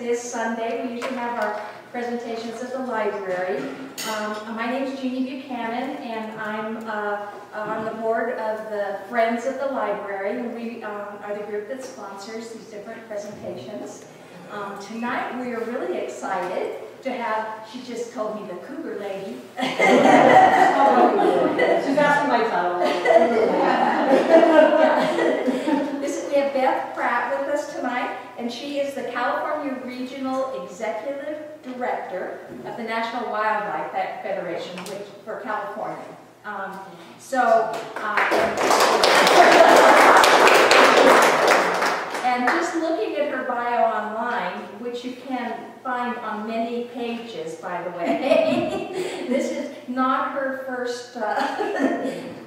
it is Sunday, we usually have our presentations at the library. My name is Jeannie Buchanan, and I'm on the board of the Friends of the Library, and we are the group that sponsors these different presentations. Tonight we are really excited to have, she just told me, the Cougar Lady. She's asking my title. We have Beth Pratt with us tonight, and she is the California Regional Executive Director of the National Wildlife Federation for California. And just looking at her bio online, which you can find on many pages, by the way, this is not her first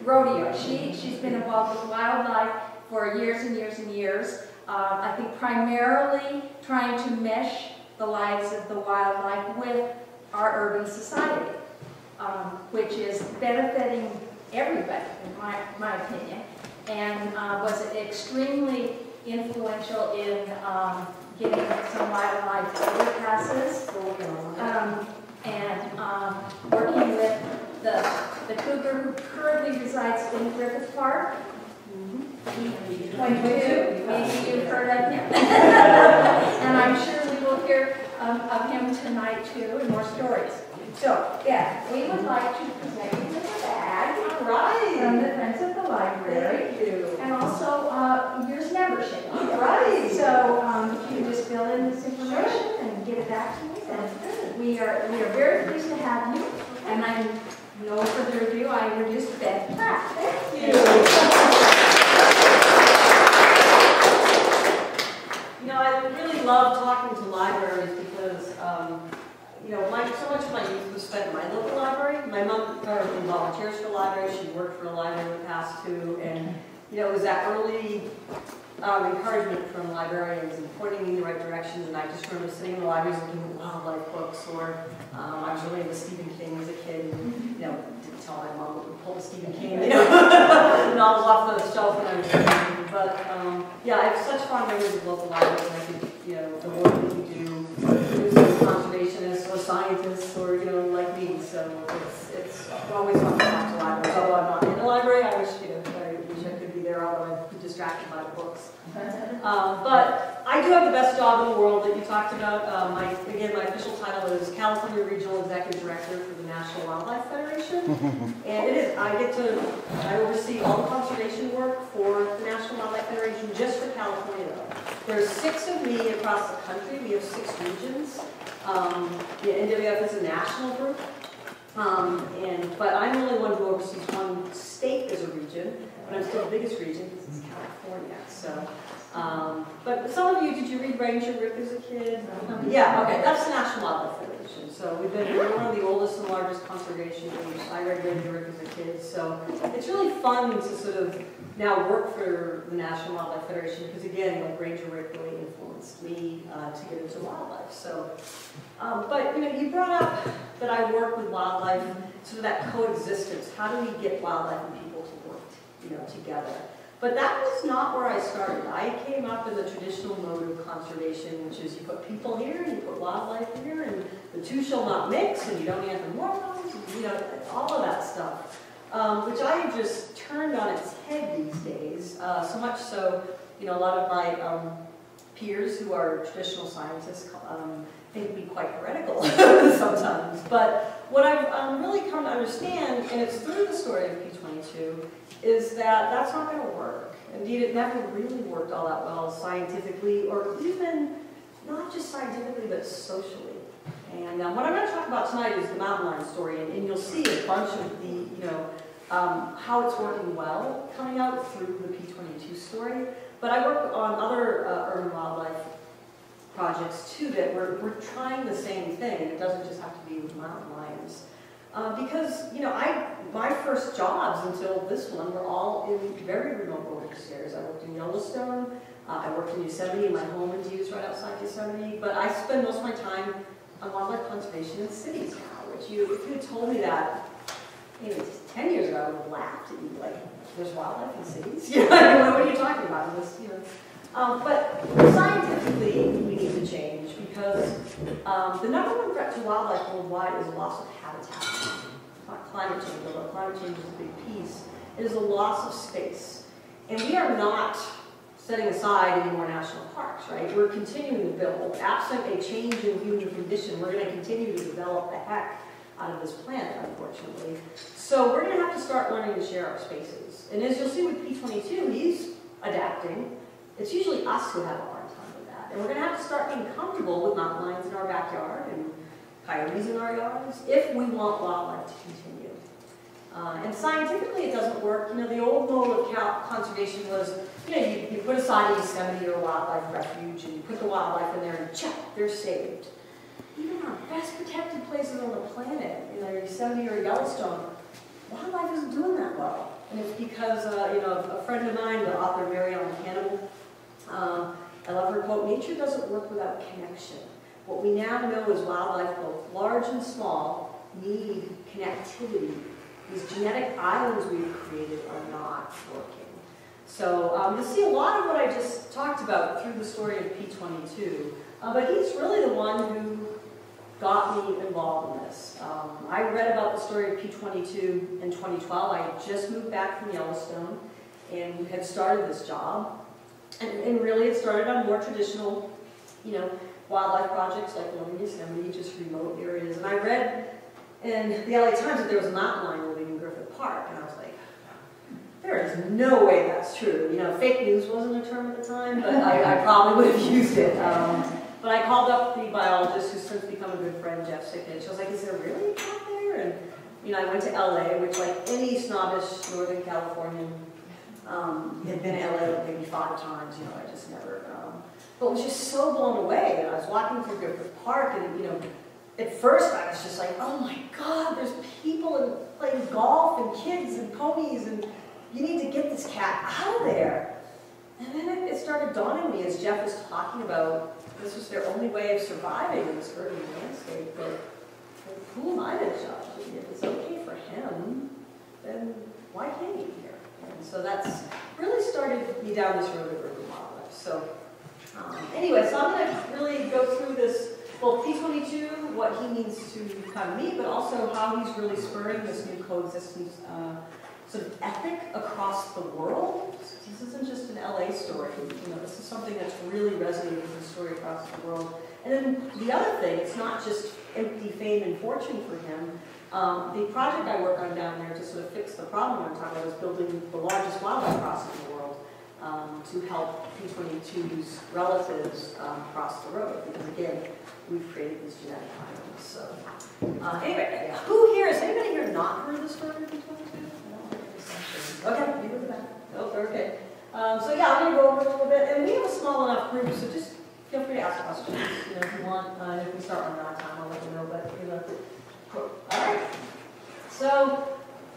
rodeo. She's been involved with wildlife for years and years and years. I think primarily trying to mesh the lives of the wildlife with our urban society, which is benefiting everybody, in my opinion, and was extremely influential in getting some wildlife overpasses and working with the cougar who currently resides in Griffith Park. 22, maybe you've heard of him. And I'm sure we will hear of him tonight too, and more stories. So, yeah, we would like to present you with a bag from the Friends of the Library. Thank you. And also year's membership. Right. So if you can just fill in this information and give it back to me, then we are very pleased to have you. And I'm no further ado, I introduce Beth Pratt. Thank you. You know, I really love talking to libraries because, you know, so much of my youth was spent in my local library. My mom volunteers for the library. She worked for a library in the past too, and you know, it was that early encouragement from librarians and pointing me in the right direction. And I just remember sitting in the libraries looking at wildlife books, or I was really into Stephen King as a kid. And, you know, didn't tell my mom to pull the Stephen King, you know, novels off the shelf when I was young. But yeah, I have such fond memories of local libraries. And I think, you know, the work that we do, as conservationists or scientists, or you know, like me. So it's always fun to talk to libraries. Although I'm not in a library, I wish I could be there, although I'm distracted by the books. But I do have the best job in the world that you talked about. Again, my official title is California Regional Executive Director for the National Wildlife Federation. And it is, I oversee all the conservation work for the National Wildlife Federation just for California. There's 6 of me across the country. We have 6 regions. The NWF is a national group. But I'm the only one who oversees one state as a region, but I'm still the biggest region because it's California. So, but some of you, did you read Ranger Rick as a kid? Yeah, okay, that's the National Wildlife Federation. So we're one of the oldest and largest conservation groups. I read Ranger Rick as a kid. So it's really fun to sort of now work for the National Wildlife Federation because again, like Ranger Rick really influenced me to get into wildlife. So, but you know, you brought up that I work with wildlife, sort of that coexistence. How do we get wildlife and people to work, you know, together? But that was not where I started. I came up in the traditional mode of conservation, which is you put people here and you put wildlife here, and the two shall not mix, and you don't have the hormones, you know, all of that stuff, which I have just turned on its head these days. So much so, you know, a lot of my peers who are traditional scientists think me quite heretical sometimes. But what I've really come to understand, and it's through the story of P22, is that that's not going to work. Indeed, it never really worked all that well scientifically, or even not just scientifically, but socially. And what I'm going to talk about tonight is the mountain lion story, and you'll see a bunch of the, you know, how it's working well coming out through the P22 story. But I work on other urban wildlife projects too that we're trying the same thing. It doesn't just have to be with mountain lions. Because, you know, my first jobs until this one were all in very remote wilderness areas. I worked in Yellowstone, I worked in Yosemite, my home is used right outside Yosemite, but I spend most of my time on wildlife conservation in cities now, which if you had told me that maybe 10 years ago, I would have laughed at you, like, there's wildlife in cities? You know, what are you talking about? This, you know. But scientifically, we need to change because the number one threat to wildlife worldwide is loss of habitat. It's not climate change, although climate change is a big piece. It is a loss of space. And we are not setting aside any more national parks, right? We're continuing to build. Absent a change in human condition, we're going to continue to develop the heck out of this planet, unfortunately. So we're going to have to start learning to share our spaces. And as you'll see with P22, he's adapting. It's usually us who have a hard time with that. And we're going to have to start being comfortable with mountain lions in our backyard and coyotes in our yards if we want wildlife to continue. And scientifically, it doesn't work. You know, the old mode of conservation was, you know, you put aside a Yosemite or a wildlife refuge, and you put the wildlife in there, and check, they're saved. Even our best protected places on the planet, you know, Yosemite or Yellowstone, wildlife isn't doing that well. And it's because, you know, a friend of mine, the author Mary Ellen Hannibal, I love her quote, "Nature doesn't work without connection." What we now know is wildlife, both large and small, need connectivity. These genetic islands we've created are not working. So you'll see a lot of what I just talked about through the story of P22. But he's really the one who got me involved in this. I read about the story of P22 in 2012. I had just moved back from Yellowstone and had started this job. And really it started on more traditional, you know, wildlife projects like the one in Yosemite, just remote areas. And I read in the LA Times that there was a mountain lion living in Griffith Park, and I was like, there is no way that's true. You know, fake news wasn't a term at the time, but I probably would have used it. But I called up the biologist who's since become a good friend, Jeff Sickett. She was like, is there really a cat there? And, you know, I went to LA, which like any snobbish Northern Californian had been to LA like maybe 5 times, you know, I just never, but was just so blown away. And I was walking through Griffith Park, and, you know, at first I was just like, oh my God, there's people playing golf and kids and ponies, and you need to get this cat out of there. And then it started dawning on me as Jeff was talking about this was their only way of surviving in this urban landscape, but who am I to judge? If it's okay for him, then why can't he be here? And so that's really started me down this road of urban wildlife. So anyway, so I'm going to really go through this, both P22, what he means to kind of me, but also how he's really spurring this new coexistence sort of ethic across the world. This isn't just an LA story. You know, this is something that's really resonating with the story across the world. And then the other thing, it's not just empty fame and fortune for him. The project I work on down there to sort of fix the problem I'm talking about is building the largest wildlife crossing in the world to help P22's relatives cross the road. Because again, we've created these genetic islands. So anyway, who here, has anybody here not heard of the story of P22? Okay, you go to that. Oh, okay. So yeah, I'm going to go over it a little bit, and we have a small enough group, so just feel free to ask questions, you know, if you want. If we start running out of time, I'll let you know. But you know, cool. All right. So,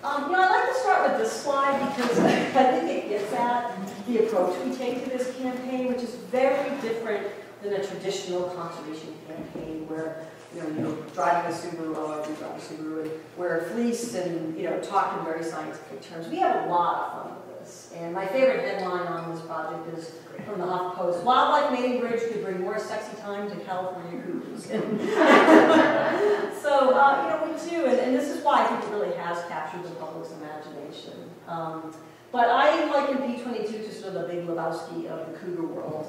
you know, I'd like to start with this slide because I think it gets at the approach we take to this campaign, which is very different than a traditional conservation campaign where, you know, you're driving a Subaru, oh, I do drive a Subaru, and wear a fleece and, you know, talk in very scientific terms. We have a lot of fun with this. And my favorite headline on this project is from the HuffPost: "Wildlife Mating Bridge could bring more sexy time to California cougars." So, you know, we do, and this is why I think it really has captured the public's imagination. But I liken P22 to sort of the Big Lebowski of the cougar world.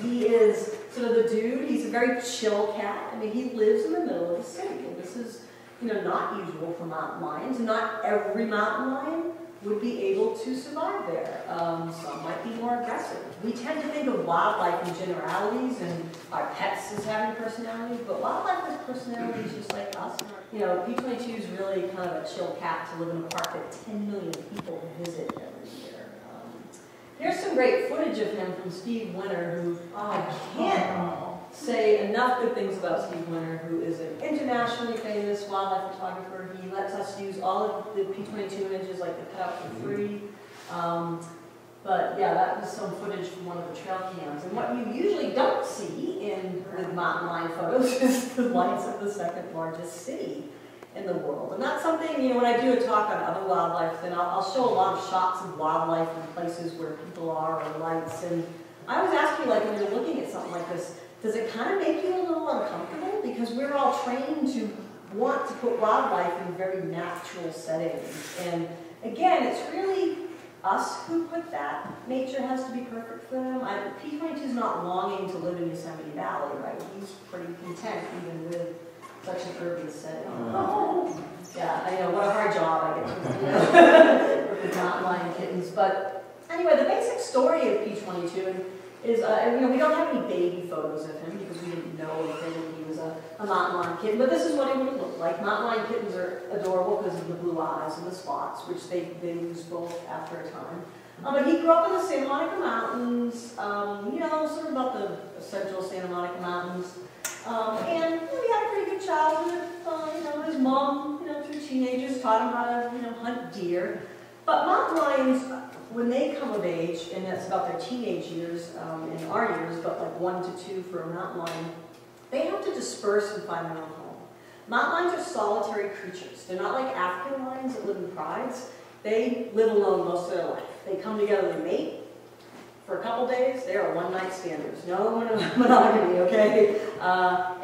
He is sort of the dude. He's a very chill cat. I mean, he lives in the middle of the city, and this is, you know, not usual for mountain lions. Not every mountain lion would be able to survive there. Some might be more aggressive. We tend to think of wildlife in generalities and our pets as having personalities, but wildlife has personalities just like us. You know, P22 is really kind of a chill cat to live in a park that 10 million people visit every year. Here's some great footage of him from Steve Winter, who I can't say enough good things about Steve Winter, who is an internationally famous wildlife photographer. He lets us use all of the P22 images, like the cutout, for free. But yeah, that was some footage from one of the trail cams. And what you usually don't see with mountain lion photos is the lights of the second largest city in the world. And that's something, you know, when I do a talk on other wildlife, then I'll show a lot of shots of wildlife in places where people are or lights. And I was asking, like, when you're looking at something like this, does it kind of make you a little uncomfortable? Because we're all trained to want to put wildlife in very natural settings. And again, it's really us who put that. Nature has to be perfect for them. P22 is not longing to live in Yosemite Valley, right? He's pretty content even with such an urban setting. Oh. Yeah, I know, what a hard job I get to do work with mountain lion kittens. But anyway, the basic story of P22 is, we don't have any baby photos of him because we didn't know anything when he was a mountain lion kitten, but this is what he would look like. Mountain lion kittens are adorable because of the blue eyes and the spots, which they lose both after a time. But he grew up in the Santa Monica Mountains, sort of about the central Santa Monica Mountains. And he had a pretty good childhood. His mom, through teenagers, taught him how to, hunt deer. But mountain lions, when they come of age, and that's about their teenage years, in our years, but like 1 to 2 for a mountain lion, they have to disperse and find their own home. Mountain lions are solitary creatures. They're not like African lions that live in prides. They live alone most of their life. They come together, they mate. For a couple days, they are one-night standers. No monogamy, okay?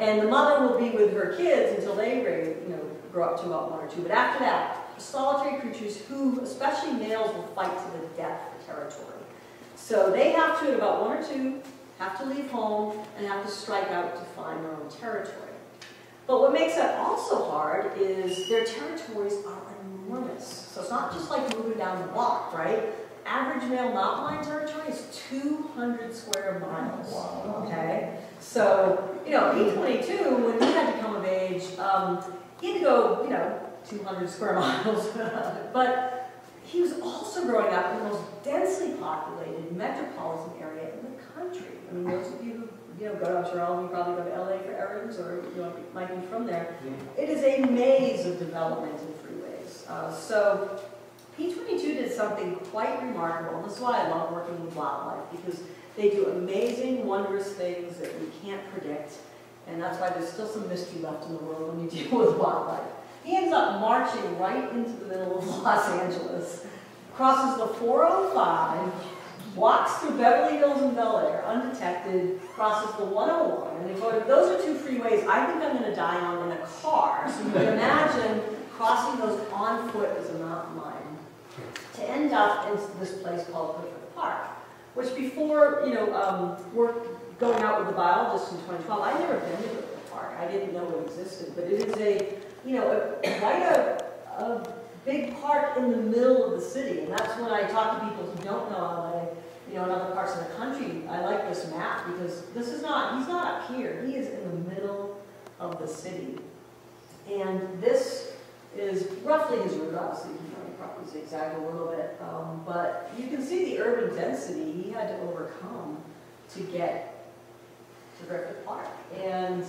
And the mother will be with her kids until they grow up to about 1 or 2. But after that, solitary creatures who, especially males, will fight to the death for territory. So they have to, at about 1 or 2, have to leave home and have to strike out to find their own territory. But what makes that also hard is their territories are enormous. So it's not just like moving down the block, right? Average male mountain lion territory is 200 square miles, okay? So, P22, when he had to come of age, he had to go, 200 square miles. But he was also growing up in the most densely populated metropolitan area in the country. I mean, those of you who, go to, I'm sure all of you probably go to LA for errands, or, might be from there. It is a maze of development and freeways. So P22 did something quite remarkable, and this is why I love working with wildlife, because they do amazing, wondrous things that we can't predict, and that's why there's still some mystery left in the world when you deal with wildlife. He ends up marching right into the middle of Los Angeles, crosses the 405, walks through Beverly Hills and Bel Air undetected, crosses the 101, and those are 2 freeways I think I'm going to die on in a car. So you can imagine crossing those on foot as a mountain lion to end up in this place called Clifford Park, which before, we're going out with the biologist in 2012, I'd never been to Clifford Park. I didn't know it existed, but it is quite a big park in the middle of the city. And that's when I talk to people who don't know LA, in other parts of the country. I like this map because he's not up here. He is in the middle of the city. And this is roughly his route. Obviously, he probably zigzagged a little bit. But you can see the urban density he had to overcome to get to Griffith Park. And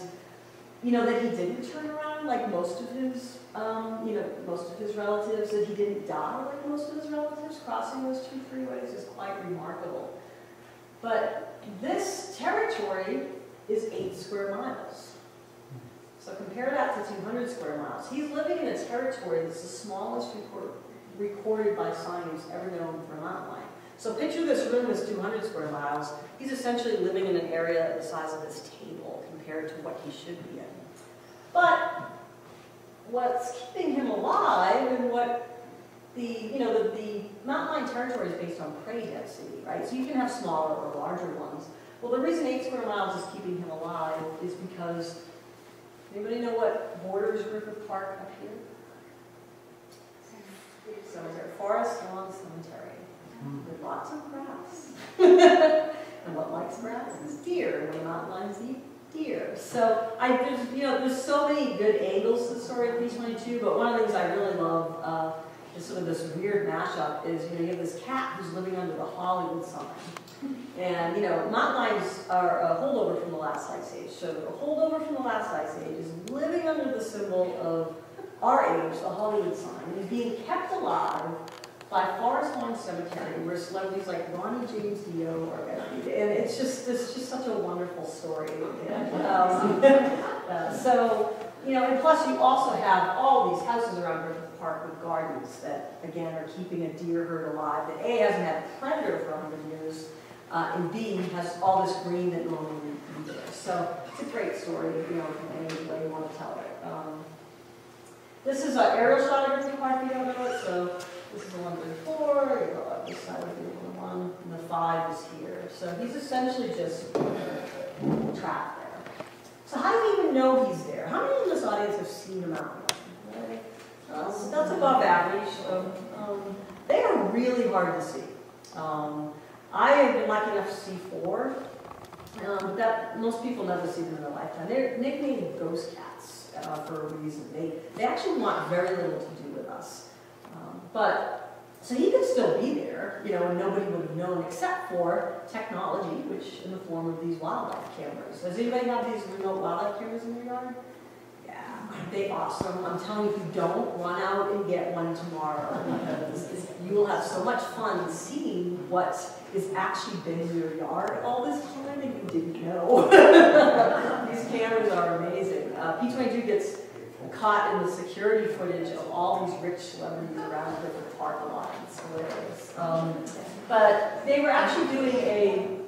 that he didn't turn around like most of his, relatives, that he didn't die like most of his relatives crossing those 2 freeways is quite remarkable. But this territory is 8 square miles. So compare that to 200 square miles. He's living in a territory that's the smallest recorded by science ever known for a mountain lion. So picture this room is 200 square miles. He's essentially living in an area the size of this table compared to what he should be in. But what's keeping him alive and what the mountain lion territory is based on prey density, right? So you can have smaller or larger ones. Well, the reason 8 square miles is keeping him alive is because, anybody know what borders Griffith Park up here? Cemetery, forest, lawn, cemetery, with lots of grass. And what likes grass is deer, and the mountain lions eat deer. So there's so many good angles to the story of P22, but one of the things I really love is sort of this weird mashup is, you have this cat who's living under the Hollywood sign. And, mountain lions are a holdover from the last ice age. So the holdover from the last ice age is living under the symbol of our age, the Hollywood sign, and is being kept alive by Forest Lawn Cemetery, where celebrities like Ronnie James Dio are buried. And it's just such a wonderful story. And plus you also have all these houses around Griffith Park with gardens that, again, are keeping a deer herd alive that A, hasn't had a predator for 100 years, and B, has all this green that normally wouldn't be there. So it's a great story, you know, from any way you want to tell it. This is an aerial shot of Griffith Park, if you don't know it. So this is the 134, you go up this side of the 1, and the 5 is here. So he's essentially just trapped there. So how do we even know he's there? How many in this audience have seen a mountain lion? That's above average. So, they are really hard to see. I have been lucky enough to see 4, but that most people never see them in their lifetime. They're nicknamed ghost cats for a reason. They actually want very little to do with us. So he could still be there, you know, and nobody would have known except for technology, which in the form of these wildlife cameras. Does anybody have these remote wildlife cameras in their yard? Yeah, aren't they awesome? I'm telling you, if you don't, run out and get one tomorrow, because you will have so much fun seeing what has actually been in your yard all this time and you didn't know. These cameras are amazing. P22 gets caught in the security footage of all these rich celebrities around Griffith Park a lot. It's hilarious. But they were actually doing a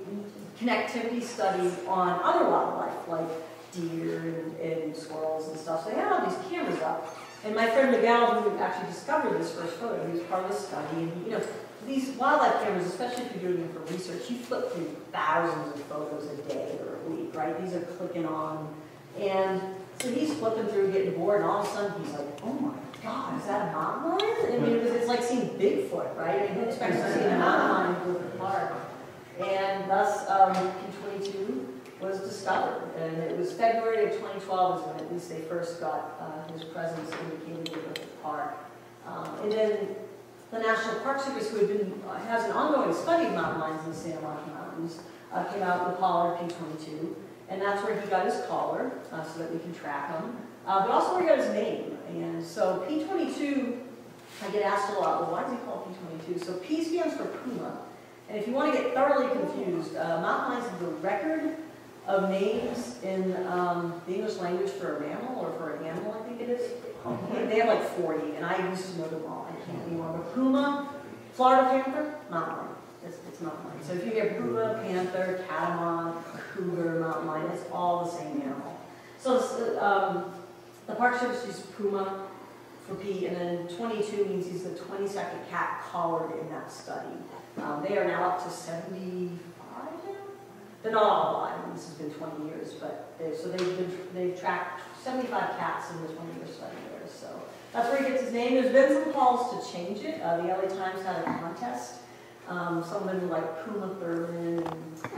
connectivity study on other wildlife, like deer and squirrels and stuff. So they had all these cameras up. And my friend Miguel, who actually discovered this first photo, he was part of the study. And he, you know, these wildlife cameras, especially if you're doing it for research, you flip through thousands of photos a day or a week, right? These are clicking on. And so he's flipping through, getting bored, and all of a sudden he's like, oh my God, is that a mountain lion? I mean, it's like seeing Bigfoot, right? I mean, who expects to see a mountain lion in Griffith Park? And thus, P22 was discovered. And it was February of 2012 is when at least they first got his presence indicated in Griffith Park. And then the National Park Service, who has an ongoing study of mountain lions in the San Joaquin Mountains, came out with Pollard P22. And that's where he got his collar, so that we can track him. But also where he got his name. And so P22, I get asked a lot, well, why is he called P22? So P stands for Puma. And if you want to get thoroughly confused, mountain lions have the record of names in the English language for a mammal, or for an animal, I think it is. They have like 40, and I used to know them all. I can't anymore. But Puma, Florida panther, mountain lion. It's mountain lion. So if you hear Puma, panther, catamount, cougar, mountain lion, it's all the same animal. So the Park Service uses Puma for P, and then 22 means he's the 22nd cat collared in that study. They are now up to 75 now. They're not all alive. I mean, this has been 20 years, but they've tracked 75 cats in the 20-year study there. So that's where he gets his name. There's been some calls to change it. The LA Times had a contest. Some of them were like Puma Thurman and some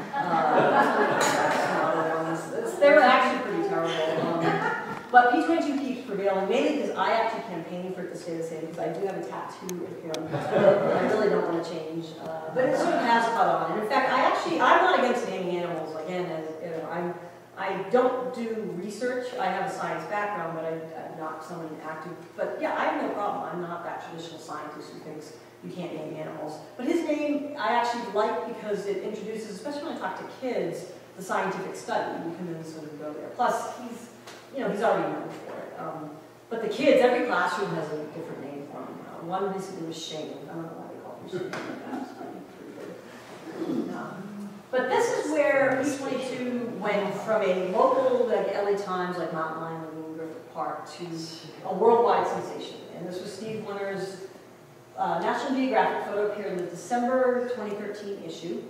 other ones. They were actually pretty terrible. But P22 keeps prevailing, mainly because I actually campaigned for it to stay the same, because I do have a tattoo of him that I really don't want to change. But it sort of has caught on. And in fact, I'm not against naming animals. Again, as you know, I don't do research. I have a science background, but I'm not someone active. But yeah, I have no problem. I'm not that traditional scientist who thinks you can't name animals. But his name I actually like because it introduces, especially when I talk to kids, the scientific study. You can then sort of go there. Plus, he's already known for it. But the kids, every classroom has a different name for him. One recently was Shane. I don't know why they call him Shane. That's pretty good. But this is where P22 went from a local, like LA Times, like Mountain Lion in Griffith Park, to a worldwide sensation. And this was Steve Winter's National Geographic photo appeared in the December 2013 issue.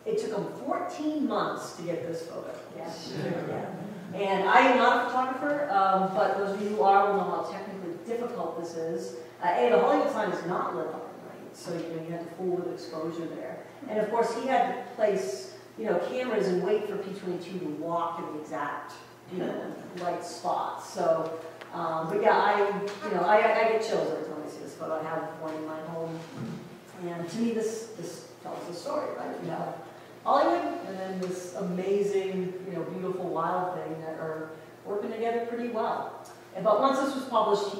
It took him 14 months to get this photo. Yeah. And I am not a photographer, but those of you who are will know how technically difficult this is. The Hollywood sign is not lit up at night, so you had to fool with exposure there. And of course, he had to place cameras and wait for P22 to walk in the exact right spot. So, but yeah, I get chills every time I see this photo. I have one in my home, and to me, this tells the story, right? You have Hollywood, and then this amazing, beautiful wild thing that are working together pretty well. But once this was published,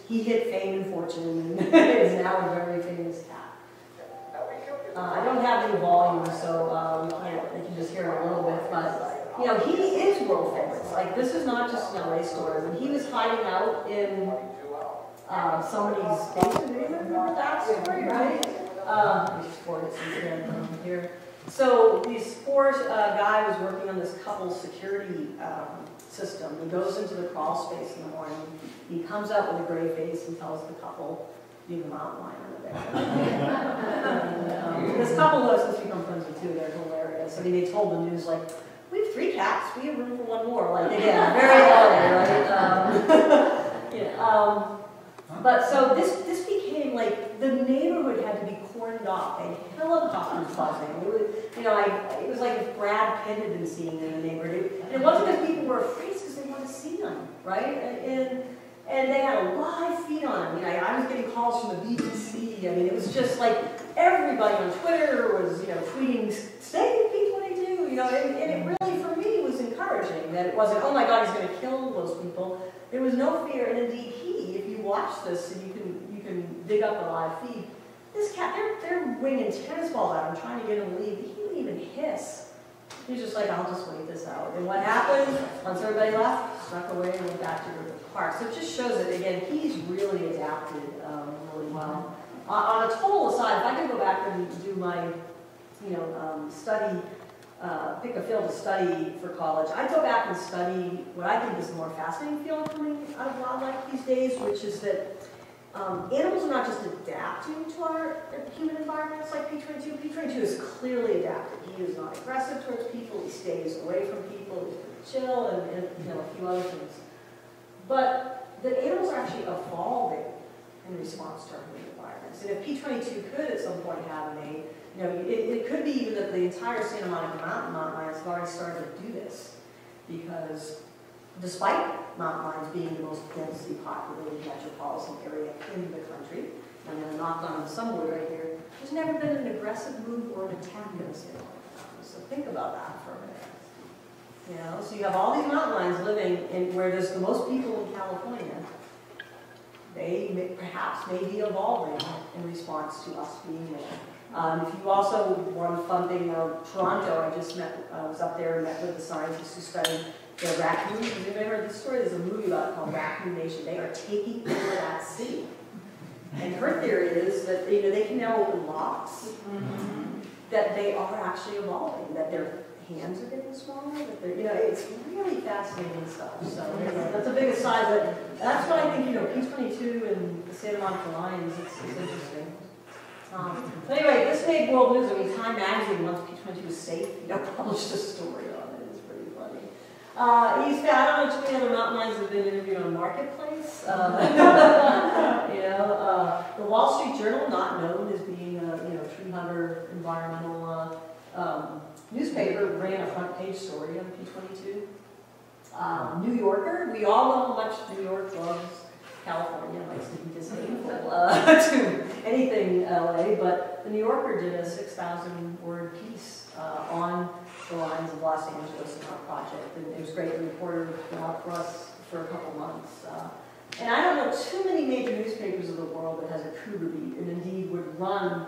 he hit fame and fortune, and is now a very famous cat. I don't have any volume, so you can just hear it a little bit. But he is world famous. Like, this is not just an LA story. When he was hiding out in somebody's basement, do you remember that story, right? Here. So these four guy was working on this couple security system. He goes into the crawl space in the morning. He comes out with a gray face and tells the couple, "You have a mountain lion in the bed." This couple has since become friends with two. They're hilarious. I mean, they told the news like, "We have 3 cats. We have room for 1 more." Like again, very holiday, right? But so this became like the neighborhood had to be cordoned off. They had helicopters buzzing. It was, it was like if Brad Pitt had been seen in the neighborhood. And it wasn't because people were afraid, it's because they wanted to see them, right? And they had a live feed on them. I was getting calls from the BBC. I mean, it was just like everybody on Twitter was, tweeting, "Stay at P22," and it really, for me, was encouraging that it wasn't, "Oh my God, he's going to kill those people." There was no fear, and indeed if you watch this, and you can dig up the live feed, this cat, they're winging tennis balls at him, trying to get him to leave. He wouldn't even hiss. He's just like, "I'll just wait this out." And what happened, once everybody left, snuck away and went back to the park. So it just shows that, again, he's really adapted really well. On a total aside, if I could go back and do my, study, pick a field to study for college, I'd go back and study what I think is the more fascinating field coming out of wildlife these days, which is that animals are not just adapting to our human environments like P22. P22 is clearly adapted. He is not aggressive towards people. He stays away from people. He's pretty chill, and a few other things. But the animals are actually evolving in response to our human environments. And if P22 could at some point have a mate, it could be even that the entire Santa Monica mountain lions have already started to do this, because despite mountain lions being the most densely populated metropolitan area in the country, I'm going to knock on some wood right here, there's never been an aggressive move or an attack in the Santa Monica Mountains. So think about that for a minute. So you have all these mountain lions living in where there's the most people in California. They perhaps may be evolving in response to us being there. If you also want funding, Toronto, I just was up there and met with the scientists who study the raccoons. Have you ever heard this story? There's a movie about it called Raccoon Nation. They are taking over that city. And her theory is that they can now open locks, that they are actually evolving, that their hands are getting smaller, that they're, it's really fascinating stuff. So that's a big aside, but that's what I think, P22 and the Santa Monica Lions, it's interesting. But anyway, this made world news. I mean, Time Magazine, once P22 was safe, published a story on it. It's pretty funny. I don't know too many other mountain lions have been interviewed on Marketplace. The Wall Street Journal, not known as being a tree hugger environmental newspaper, ran a front page story on P22. New Yorker, we all know how much New York loves California, likes to be disdainful to anything LA, but the New Yorker did a 6,000-word piece on the lines of Los Angeles and our project, and it was great. The reporter went out for us for a couple months. And I don't know too many major newspapers of the world that has a cougar beat, and indeed would run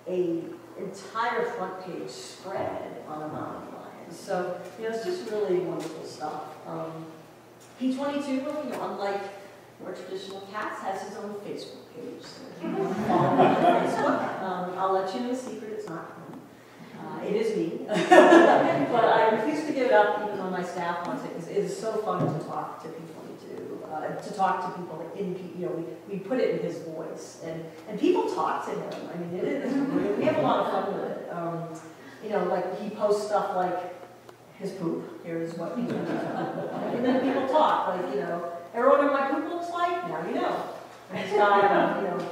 an entire front page spread on a mountain lion. So, it's just really wonderful stuff. P22, unlike more traditional cats, has his own Facebook page. So if you want to follow me on Facebook, I'll let you know a secret, it's not him. It is me. But I refuse to give it up even though my staff wants it, because it is so fun to talk to P22, to talk to people we put it in his voice, and people talk to him. I mean, it is, we have a lot of fun with it. Like he posts stuff like his poop, here's what he does. And then people talk, like, ever wonder what my poop looks like? Now you know. And this guy,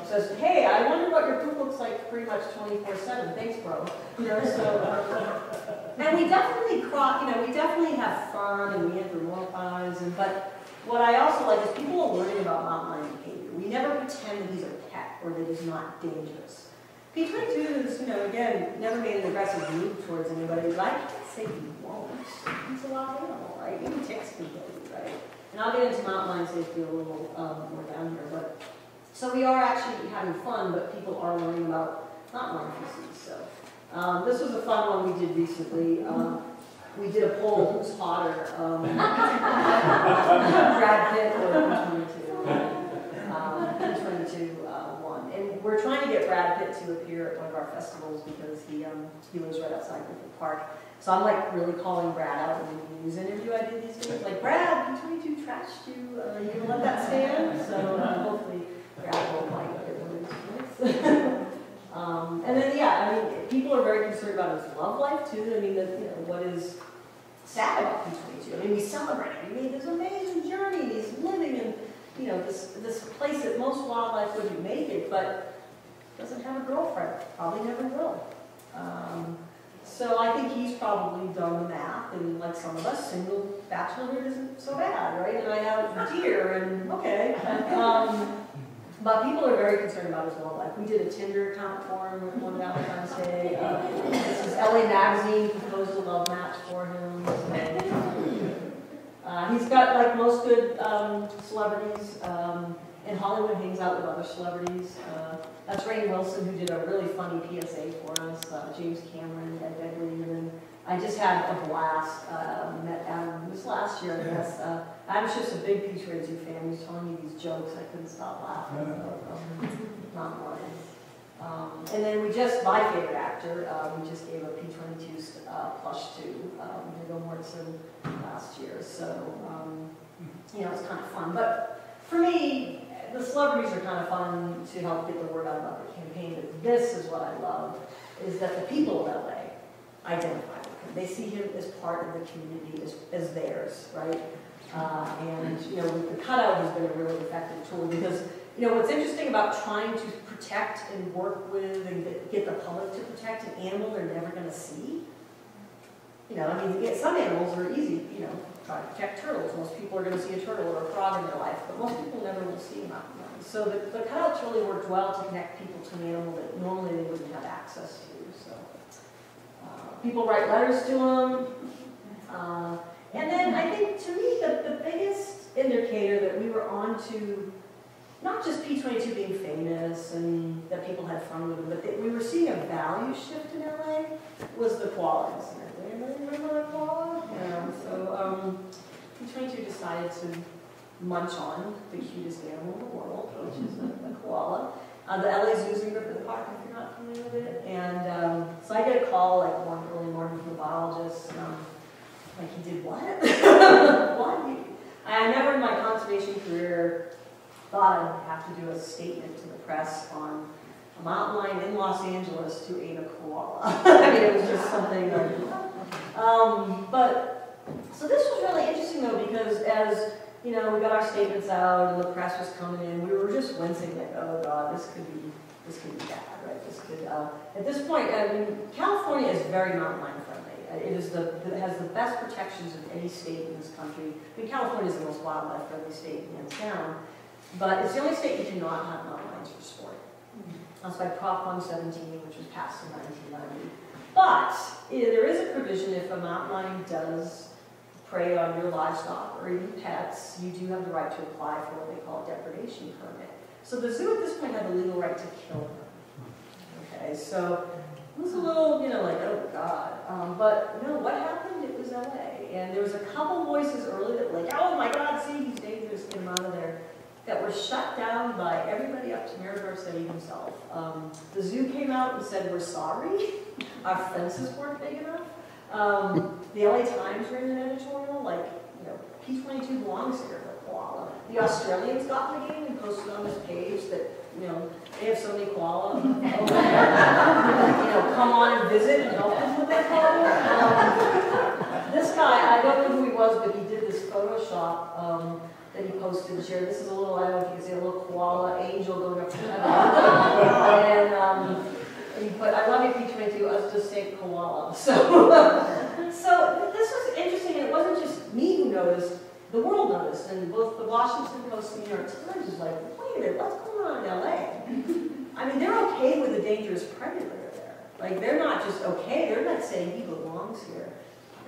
says, "Hey, I wonder what your poop looks like pretty much 24/7. Thanks, bro." And we definitely we definitely have fun and we anthropomorphize. But what I also like is people are learning about mountain lion behavior. We never pretend that he's a pet or that he's not dangerous. P22 is, again, never made an aggressive move towards anybody, but I can't say he won't. He's a wild animal, right? Even ticks can kill you, right? And I'll get into mountain lion safety a little more down here. But so we are actually having fun, but people are learning about mountain lion species. So this was a fun one we did recently. We did a poll, who's hotter, Brad Pitt or P22. P22 won. And we're trying to get Brad get to appear at one of our festivals because he lives right outside Griffith Park. So I'm like really calling Brad out in the news interview I did these days. Like, Brad, P22 trashed you. You gonna let that stand? So hopefully Brad will like it when it's nice. And then yeah, I mean, people are very concerned about his love life too. I mean, what is sad about P22? I mean, we celebrate him. He made this amazing journey. He's living in this place that most wildlife wouldn't make it, but doesn't have a girlfriend. Probably never will. So I think he's probably done the math, and like some of us, single bachelorhood isn't so bad, right? And I have deer, and okay. But people are very concerned about his love life. We did a Tinder account for him with one Valentine's Day. This is LA Magazine proposed a love match for him. He's got, like most good celebrities, in Hollywood, hangs out with other celebrities. That's Rainn Wilson, who did a really funny PSA for us, James Cameron, Ed Begley, and then I just had a blast. Met Adam this last year, I guess. Adam's just a big P22 fan. He was telling me these jokes, I couldn't stop laughing. Not one. And then my favorite actor, we just gave a P22 plush to Viggo Mortensen last year. So, it's kind of fun. But for me, the celebrities are kind of fun to help get the word out about the campaign. But this is what I love, is that the people of LA identify with him. They see him as part of the community, as theirs, right? And the cutout has been a really effective tool because what's interesting about trying to protect and work with and get the public to protect an animal they're never going to see. Some animals are easy. Try to protect turtles. Most people are going to see a turtle or a frog in their life, but most people never will see them out in the wild. So the cutouts really worked well to connect people to an animal that normally they wouldn't have access to. So people write letters to him. And then I think, to me, the biggest indicator that we were on to, not just P22 being famous and that people had fun with him, but that we were seeing a value shift in LA was the koala incident. Anybody remember the koala? Yeah. So P22 decided to munch on the cutest animal in the world, which is a koala. The LA Zoo's in Griffith Park, if you're not familiar with it. And so I get a call like one early morning from the biologist. Like, he did what? What? I never in my conservation career thought I'd have to do a statement to the press on a mountain lion in Los Angeles who ate a koala. I mean, it was just something like, so this was really interesting though, because as, we got our statements out and the press was coming in, we were just wincing like, oh God, this could be bad, right? This could, at this point, I mean, California is very mountain lion friendly. It has the best protections of any state in this country. I mean, California is the most wildlife friendly state hands down, but it's the only state you cannot have mountain lions for sport. That's by Prop 117, which was passed in 1990. But there is a provision if a mountain lion does prey on your livestock or even pets, you do have the right to apply for what they call a depredation permit. So the zoo at this point had the legal right to kill them. Okay, so it was a little, like, oh God. But what happened? It was LA. And there was a couple voices early that were like, oh my God, see, he's dangerous, get him out of there. That were shut down by everybody up to Mayor Garcetti himself. The zoo came out and said, we're sorry. Our fences weren't big enough. The LA Times ran an editorial, like, P22 belongs here, the koala. The Australians got in the game and posted on this page that, they have so many koala. Come on and visit and help them with their koala. This guy, I don't know who he was, but he did this Photoshop that he posted and shared. This is a little, I don't know if you can see, a little koala angel going up to heaven. And he put, I love you, P22, us just say koala. So this was interesting, and it wasn't just me who noticed, the world noticed, and both the Washington Post and the New York Times was like, wait a minute, what's going on in LA? I mean, they're okay with a dangerous predator there. Like, they're not just okay, they're not saying he belongs here.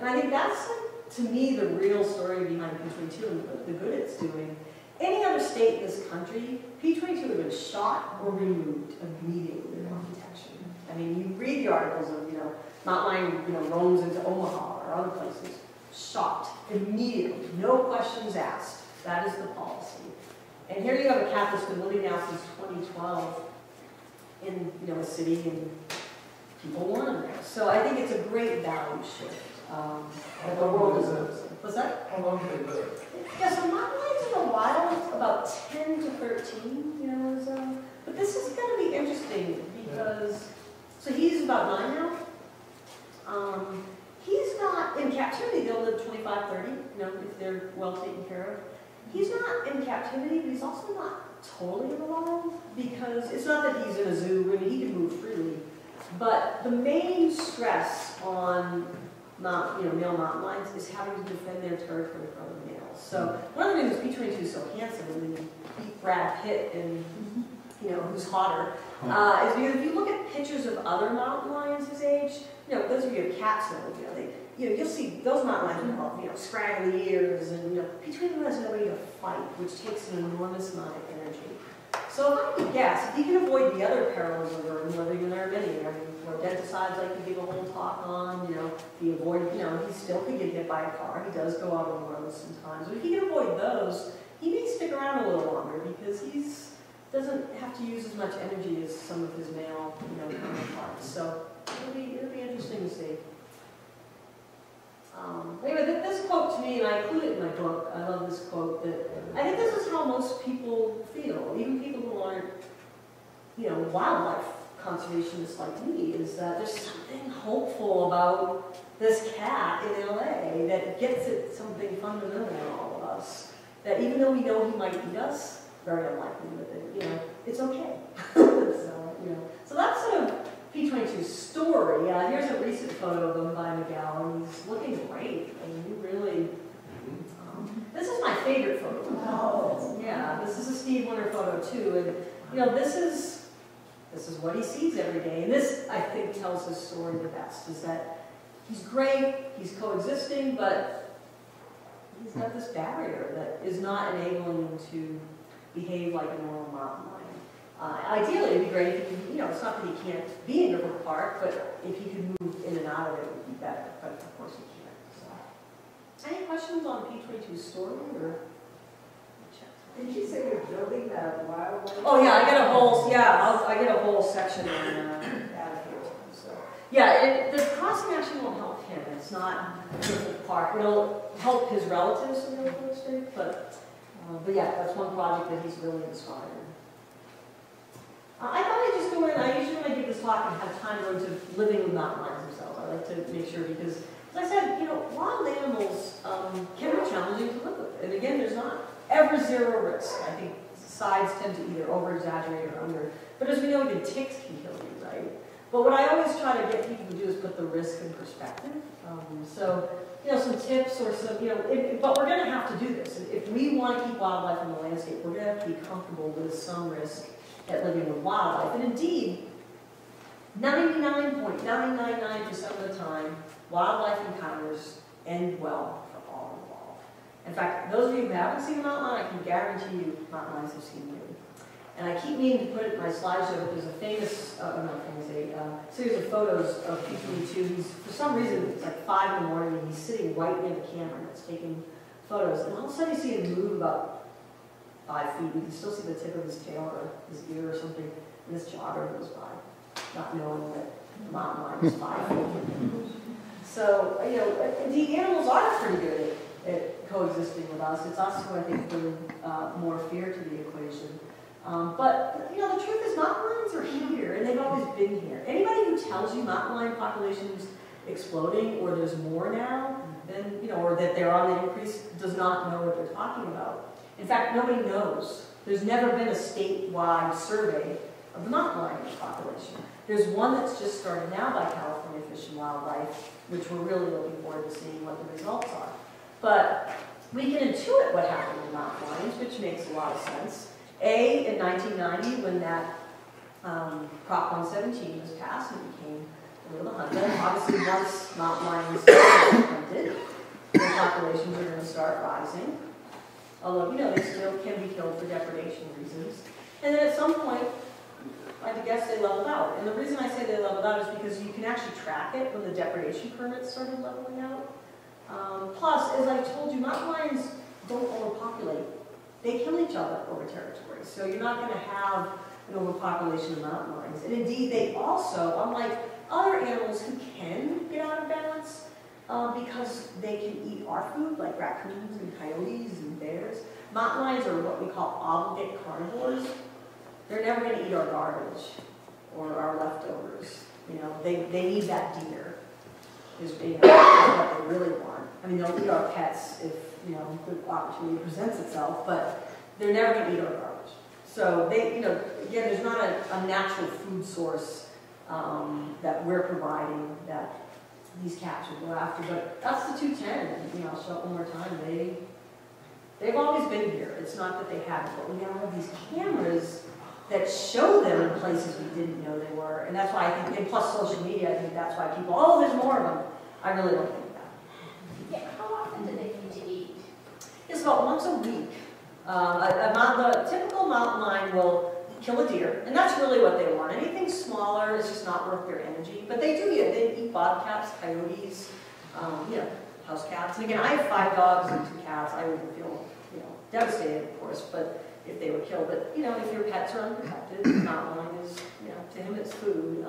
And I think that's, to me, the real story behind P22 and the good it's doing. Any other state in this country, P22 would have been shot or removed immediately without protection. I mean, you read the articles of, mountain lion, roams into Omaha or other places, shot immediately, no questions asked. That is the policy. And here you have a cat that's been living now since 2012 in, you know, a city, and people want them there. So I think it's a great value shift that the world is losing. What's that? How long do they live? Yeah, so mountain lions in the wild, about 10 to 13, you know, is, but this is going to be interesting because, so he's about 9 now. He's not in captivity, they'll live 25, 30, you know, if they're well taken care of. He's not in captivity, but he's also not totally in the wild, because it's not that he's in a zoo, I mean, he can move freely, but the main stress on male mountain lions is having to defend their territory from other males. So one of the reasons P-22 is so handsome, and then beat Brad Pitt and, you know, who's hotter, is because if you look at pictures of other mountain lions his age, you know, those of you who have cats know, you'll see those mountain lions with all, you know, scraggly ears, and, you know, P-22 has nobody to fight, which takes an enormous amount of energy. So if I could guess, if he can avoid the other perils of Earth, whether there are many, I mean, rodenticides I could give a whole talk on, you know, he avoid, you know, he still could get hit by a car, he does go out on the road sometimes, but if he can avoid those, he may stick around a little longer because doesn't have to use as much energy as some of his male, you know, counterparts. So it'll be interesting to see. Anyway, this quote to me, and I include it in my book, I love this quote, that I think this is how most people feel, even people who aren't, you know, wildlife conservationists like me, is that there's something hopeful about this cat in LA that gets at something fundamental in all of us. That even though we know he might eat us, very unlikely, but you know, it's okay. So, you know, so that's sort of P-22's story. Here's a recent photo of him by Miguel, and he's looking great. I mean, he really. This is my favorite photo. Oh, yeah, this is a Steve Winter photo too, and you know, this is what he sees every day, and this I think tells his story the best. Is that he's great, he's coexisting, but he's got this barrier that is not enabling him to behave like a normal mountain lion. Ideally, it'd be great if he could, you know, it's not that he can't be in River Park, but if he could move in and out of it, it would be better. But of course he can't. So, any questions on P-22's story, or? Did you say you're building that wildlife? Oh yeah, I get a whole section on out here. So yeah, the crossing actually won't help him. It's not River Park. It'll help his relatives in the real estate, but yeah, that's one project that he's really inspired. I thought I'd just go in, I usually when I give this talk and have time to go into living with mountain lions themselves. I like to make sure because, as I said, you know, wild animals can be challenging to live with. And again, there's not ever zero risk. I think sides tend to either over-exaggerate or under. But as we know, even ticks can kill you, right? But what I always try to get people to do is put the risk in perspective. So, you know, some tips or some, you know, but we're going to have to do this. If we want to keep wildlife in the landscape, we're going to have to be comfortable with some risk at living with wildlife. And indeed, 99.999% of the time, wildlife encounters end well for all involved. In fact, those of you who haven't seen a mountain lion, I can guarantee you mountain lions have seen you. And I keep meaning to put it in my slideshow, but there's a famous, series of photos of P-22. He's, for some reason, it's like 5 in the morning, and he's sitting right near the camera that's taking photos. And all of a sudden you see him move about 5 feet. You can still see the tip of his tail or his ear or something, and this jogger goes by, not knowing that the mountain lion is 5 feet. So, you know, the animals are pretty good at coexisting with us. It's us who I think bring more fear to the equation. But, you know, the truth is mountain lions are here, and they've always been here. Anybody who tells you mountain lion population's exploding, or there's more now, then, you know, or that they're on the increase, does not know what they're talking about. In fact, nobody knows. There's never been a statewide survey of the mountain lion population. There's one that's just started now by California Fish and Wildlife, which we're really looking forward to seeing what the results are. But we can intuit what happened with mountain lions, which makes a lot of sense. In 1990, when that Prop 117 was passed and became a little hunted, obviously once mountain lions are hunted, their populations are going to start rising. Although, you know, they still can be killed for depredation reasons. And then at some point, I guess they leveled out. And the reason I say they leveled out is because you can actually track it when the depredation permits started leveling out. Plus, as I told you, mountain lions don't overpopulate they kill each other over territory. So you're not going to have an overpopulation of mountain lions. And indeed, they also, unlike other animals who can get out of balance, because they can eat our food, like raccoons and coyotes and bears, mountain lions are what we call obligate carnivores. They're never going to eat our garbage or our leftovers. You know, they need that deer, is what they really want. I mean, they'll eat our pets if, you know, the opportunity presents itself, but they're never going to eat our garbage. So they, you know, again, there's not a natural food source that we're providing that these cats will go after. But that's the 210. You know, I'll show it one more time. They've always been here. It's not that they haven't, but we now have these cameras that show them in places we didn't know they were. And that's why I think, and plus social media, I think that's why people, oh, there's more of them. I really don't think that. Yeah, how often do they need to eat? It's about once a week. The typical mountain lion will kill a deer, and that's really what they want. Anything smaller is just not worth their energy. But they do eat it. They eat bobcats, coyotes, you know, house cats. And again, I have 5 dogs and 2 cats. I wouldn't feel, you know, devastated, of course, but if they were killed. But, you know, if your pets are unprotected, mountain lion is, you know, to him it's food.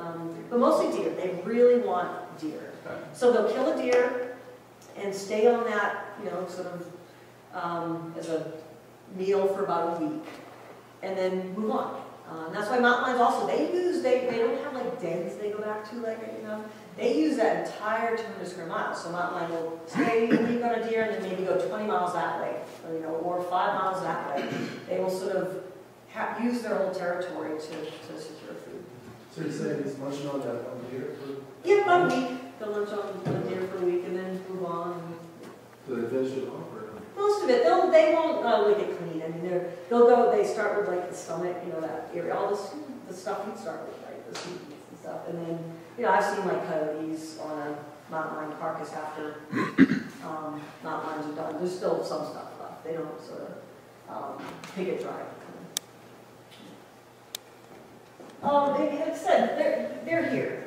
But mostly deer. They really want deer. So they'll kill a deer and stay on that, you know, sort of as a meal for about a week, and then move on. And that's why mountain lions also, they don't have like dens they go back to, like, you know, they use that entire 200 square miles. So mountain lion will stay a week on a deer and then maybe go 20 miles that way, or, you know, or 5 miles that way. They will sort of use their whole territory to secure food. So you're saying it's munching on that on deer for? Yeah, about a week. They'll lunch on a deer for a week and then move on. Do they finish it off or? Most of it, they won't lick it clean. I mean, they start with like the stomach, you know, that area, all this, the stuff you'd start with, like the seeds and stuff. And then, you know, I've seen like coyotes on a mountain lion carcass after mountain lions are done. There's still some stuff left. They don't sort of pick it dry. Like I said, they're here.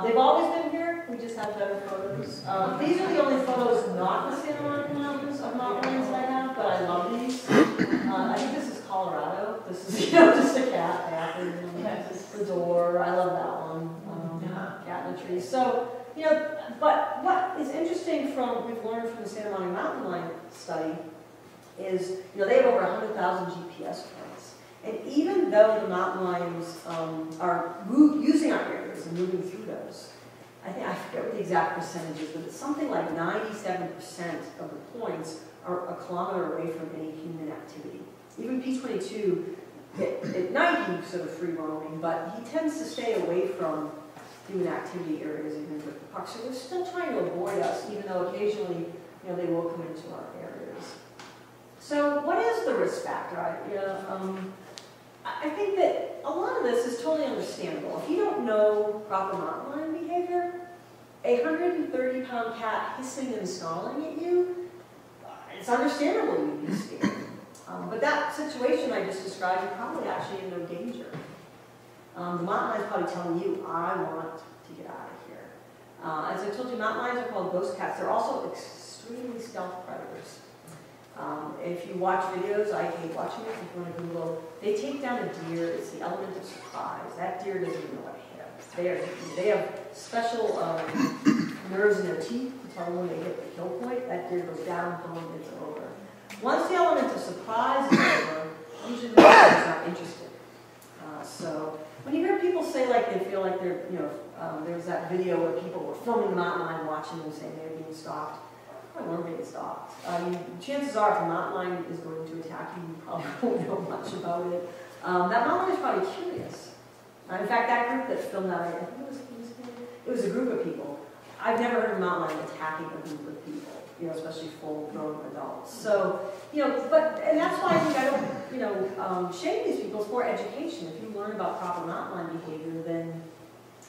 They've always been here. We just have better photos. These are the only photos not in the Santa Monica Mountains of mountain lions that I have, but I love these. I think this is Colorado. This is, you know, just a cat the door. I love that one. Cat in a tree. So, you know, but what is interesting we've learned from the Santa Monica Mountain Lion study is, you know, they have over 100,000 GPS points. And even though the mountain lions are using our areas and moving through those, I forget what the exact percentage is, but it's something like 97% of the points are a kilometer away from any human activity. Even P-22, at night he's sort of free roaming, but he tends to stay away from human activity areas even with the pucks. So they're still trying to avoid us, even though occasionally, you know, they will come into our areas. So what is the risk factor? I think that a lot of this is totally understandable. If you don't know proper mountain lion behavior, a 130-pound cat hissing and snarling at you, it's understandable you'd be scared. But that situation I just described, you're probably actually in no danger. The mountain lion is probably telling you, I want to get out of here. As I told you, mountain lions are called ghost cats. They're also extremely stealth predators. If you watch videos, I hate watching it, if you want to Google, they take down a deer, it's the element of surprise. That deer doesn't even know what hit them. They have special nerves in their teeth to tell them when they hit the kill point. That deer goes down, boom, it's over. Once the element of surprise is over, usually the deer is not interested. So when you hear people say like they feel like they're, you know, there was that video where people were filming the mountain lion watching them saying they were being stalked. Probably weren't being stalked. Chances are, if a mountain lion is going to attack you, you probably won't know much about it. That mountain lion is probably curious. In fact, that group that filmed that, I think it was a group of people. I've never heard of a mountain lion attacking a group of people, you know, especially full-grown adults. So, you know, and that's why I think I don't, you know, shame these people. It's more education. If you learn about proper mountain lion behavior, then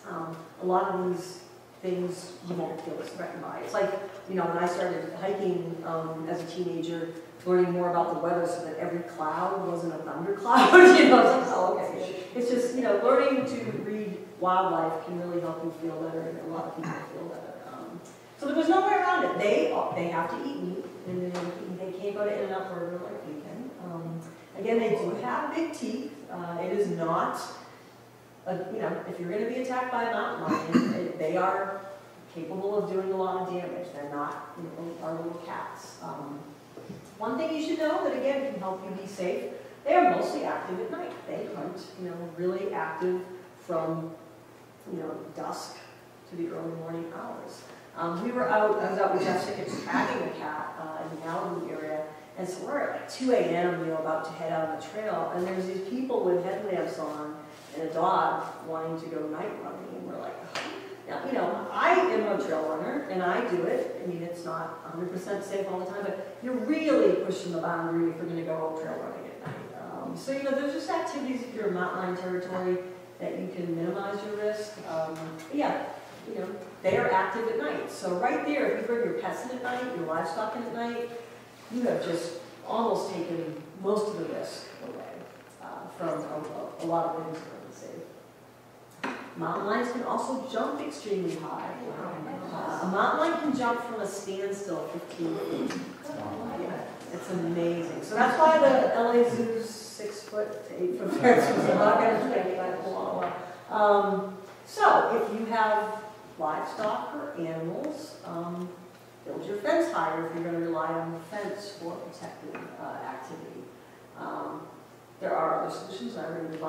a lot of these things you won't feel as threatened by. It's like, you know, when I started hiking as a teenager, learning more about the weather so that every cloud wasn't a thundercloud, you know, it's like, oh, okay. It's just, you know, learning to read wildlife can really help you feel better, and a lot of people feel better. So there was no way around it. They have to eat meat, and they can't go to In-N-Out Burger like we can. again, they do have big teeth. It is not, if you're going to be attacked by a mountain lion, they are capable of doing a lot of damage. They're not, our little cats. One thing you should know that, again, can help you be safe, they are mostly active at night. They hunt, really active from, dusk to the early morning hours. I was out with Jeff Sickett tracking a cat in the Malibu area, and so we're at like 2 a.m., about to head out on the trail, and there's these people with headlamps on and a dog wanting to go night running, and we're like, now, I am a trail runner, and I do it. I mean, it's not 100% safe all the time, but you're really pushing the boundary if you're going to go trail running at night. So, there's just activities if you're in mountain lion territory that you can minimize your risk. They are active at night. So right there, if you bring your pets in at night, your livestock in at night, you have just almost taken most of the risk away from a lot of things that are unsafe. Mountain lions can also jump extremely high. A mountain lion can jump from a standstill 15 feet. Yeah, it's amazing. So that's why the LA Zoo's 6 foot to 8 foot fence was not going to take that long. So if you have livestock or animals, build your fence higher if you're going to rely on the fence for protective activity. There are other solutions. I would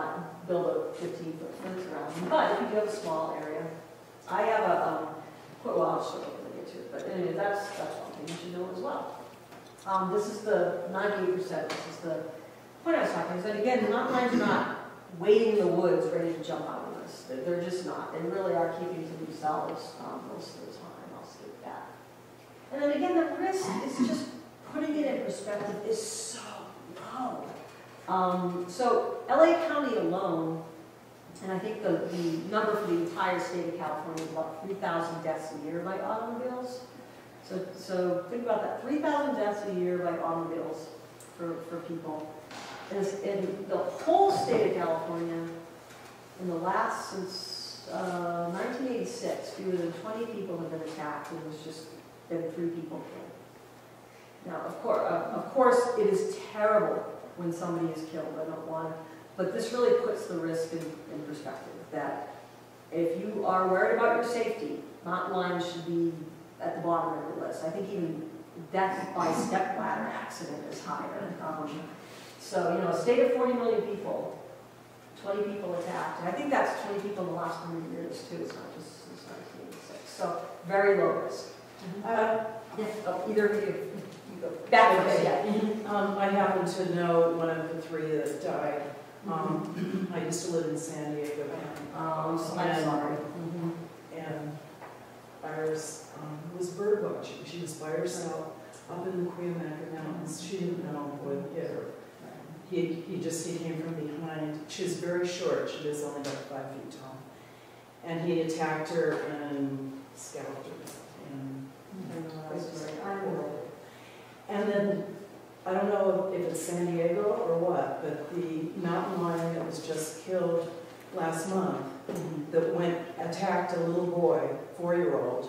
build a 15-foot fence around them. But if you do have a small area, I have I'll show you when I get to it. But anyway, that's one thing you should know as well. This is the 98%. This is the point I was talking about. And again, mountain lions are not waiting in the woods ready to jump out on us. They're just not. They really are keeping to themselves most of the time. I'll skip that. And then again, the risk is just putting it in perspective is so low. So LA County alone, and I think the number for the entire state of California is about 3,000 deaths a year by automobiles. So think about that, 3,000 deaths a year by automobiles for people. And in the whole state of California, since 1986, fewer than 20 people have been attacked, and there's just been 3 people killed. Now, of course, it is terrible when somebody is killed. I don't want to, but this really puts the risk in perspective, that if you are worried about your safety, mountain lions should be at the bottom of your list. I think even death by stepladder accident is higher. So, a state of 40 million people, 20 people attacked. And I think that's 20 people in the last 100 years, too. It's not just since 1986. So, very low risk. Either of you. Back to I happen to know one of the 3 that died. I used to live in San Diego. I'm sorry. And Iris was bird watching. She was by herself up in the Cuyamaca Mountains. She didn't know what hit her. He came from behind. She was very short. She was only about 5 feet tall. And he attacked her and scalped her. And then, I don't know if it's San Diego or what, but the mountain lion that was just killed last month that attacked a little boy, 4-year-old,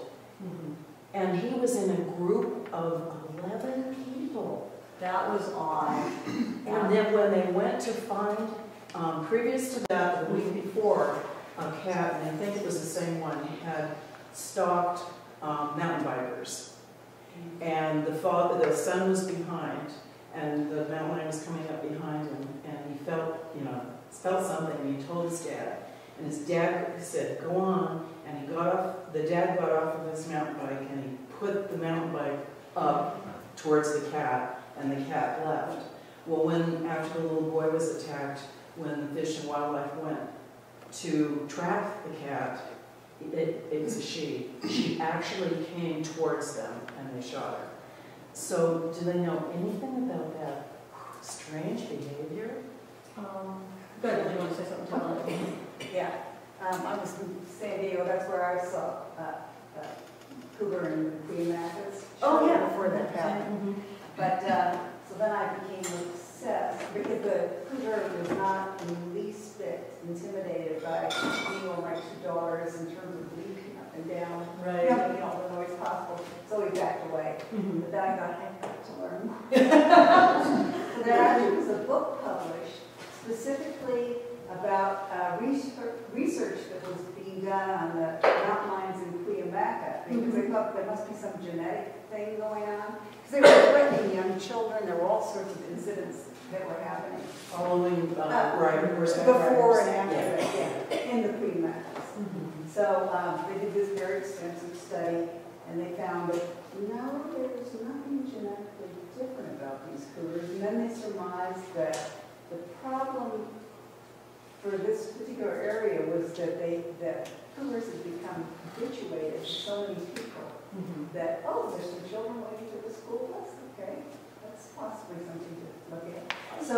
and he was in a group of 11 people. That was odd. And then when they went to find, previous to that, the week before, a cat, and I think it was the same one, had stalked mountain bikers. And the son was behind, and the mountain lion was coming up behind him, and he felt something, and he told his dad. And his dad said, "Go on," and the dad got off of his mountain bike, and he put the mountain bike up towards the cat, and the cat left. Well, after the little boy was attacked, when the Fish and Wildlife went to track the cat, it was a she. She actually came towards them, and they shot her. So, do they know anything about that strange behavior? Good. Do you want to say something about it? Yeah, I was in San Diego, that's where I saw cougar and Cuyamacas. Oh, yeah. Before that happened. But, so then I became obsessed, because the cougar was not in the least bit intimidated by me or my 2 daughters in terms of leaping up and down, making all the noise possible. So we backed away. But then I got, I got to learn more. So there actually was a book published specifically about research that was being done on the mountain lions in Cuyamaca, because they thought there must be some genetic thing going on. Because they were threatening young children, there were all sorts of incidents that were happening. Following, Before and after, Yeah. in the Cuyamacas. So they did this very extensive study, and they found that no, there's nothing genetically different about these cougars. And then they surmised that the problem for this particular area was that cougars had become habituated to so many people that, oh, there's some children waiting for the school bus. Okay, that's possibly something to look at. So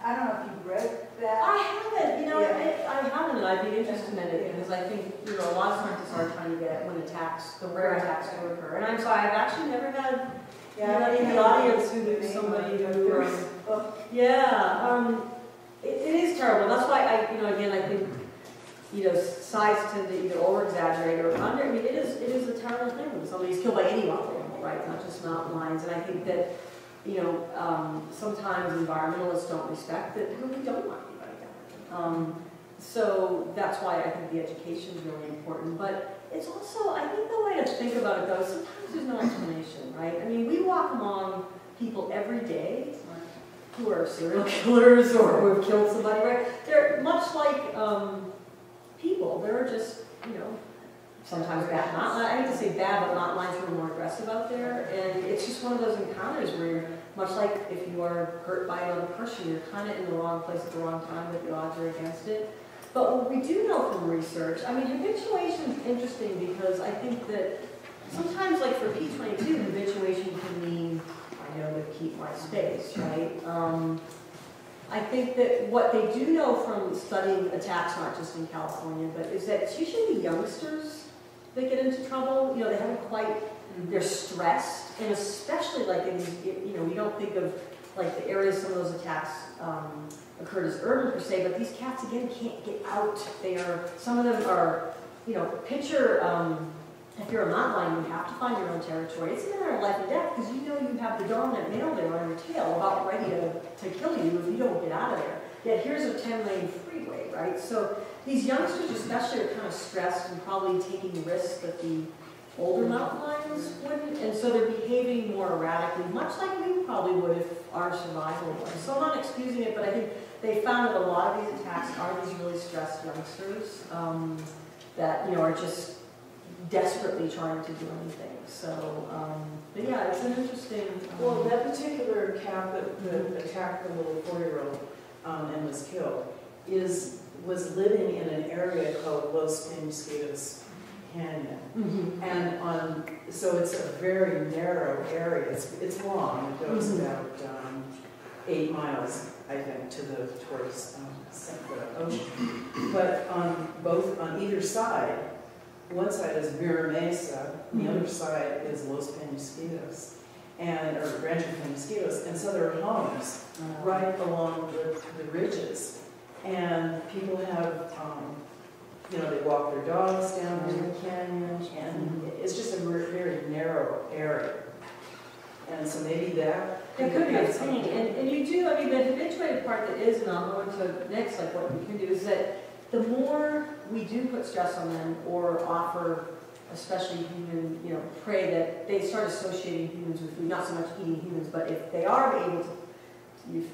I don't know if you've read that. I haven't, you know, Yeah. I haven't, and I'd be interested in it because I think, you know, a lot of scientists are trying to get when attacks, the rare attacks do occur. And I'm sorry, I've actually never had anybody in the audience who knew somebody who, it is terrible. That's why again, I think, size tend to either over-exaggerate or under. I mean, it is a terrible thing when somebody's killed by any wild animal, right? Not just mountain lions. And I think that, sometimes environmentalists don't respect that we don't want anybody down. So that's why I think the education is really important. But it's also, I think the way to think about it though, sometimes there's no explanation, right? I mean, we walk among people every day who are serial killers or who have killed somebody, right? They're much like people. They're just, sometimes bad. I hate to say bad, but mountain lions who are more aggressive out there. And it's just one of those encounters where you're, much like if you are hurt by another person, you're kind of in the wrong place at the wrong time, but the odds are against it. But what we do know from research, I mean, habituation is interesting because I think that sometimes, like for P22, habituation can mean, I know to keep my space, right? I think that what they do know from studying attacks, not just in California, but is that it's usually the youngsters that get into trouble. They haven't quite, they're stressed, and especially like in these, we don't think of like the areas some of those attacks occurred as urban per se, but these cats again can't get out. Some of them are, picture, if you're a mountain lion, you have to find your own territory. It's a matter of life and death because you have the dominant male there on your tail about ready to kill you if you don't get out of there. Yet here's a 10-lane freeway, right? So these youngsters especially are kind of stressed and probably taking risks that the older mountain lions wouldn't, and so they're behaving more erratically, much like we probably would if our survival was. So I'm not excusing it, but I think they found that a lot of these attacks are these really stressed youngsters that are just desperately trying to do anything. So, but yeah, it's an interesting. Well, that particular cat that attacked the little 4-year-old and was killed was living in an area called Los Penasquitos Canyon, and so it's a very narrow area. It's long. It goes about 8 miles, I think, towards the ocean. But on either side. One side is Mira Mesa, the other side is Los Penasquitos, or Rancho Penasquitos, and so there are homes right along the ridges, and people have, they walk their dogs down in the canyon, and it's just a very narrow area, and so maybe that it could be a thing, and you do. I mean, the habituated part that is, and I'll go into next, like what we can do is that. The more we do put stress on them or offer, especially human, prey, that they start associating humans with food, not so much eating humans, but if they are able to,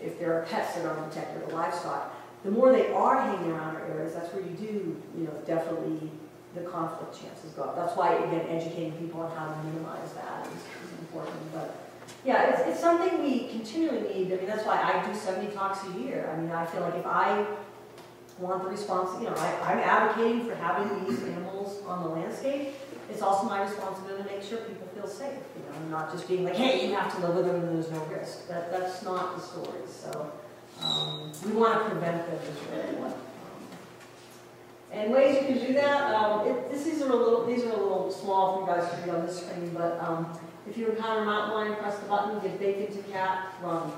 if there are pets that are protected or livestock, the more they are hanging around our areas, that's where you do, definitely the conflict chances go up. That's why, again, educating people on how to minimize that is important. But yeah, it's something we continually need. I mean, that's why I do 70 talks a year. I mean, I feel like if I want the response, I'm advocating for having these animals on the landscape. It's also my responsibility to make sure people feel safe, not just being like, hey, you have to live with them and there's no risk. That's not the story. So we want to prevent them is really what. And ways you can do that, these are a little small for you guys to read on this screen, but if you encounter a mountain lion, press the button, give bacon to cat, run.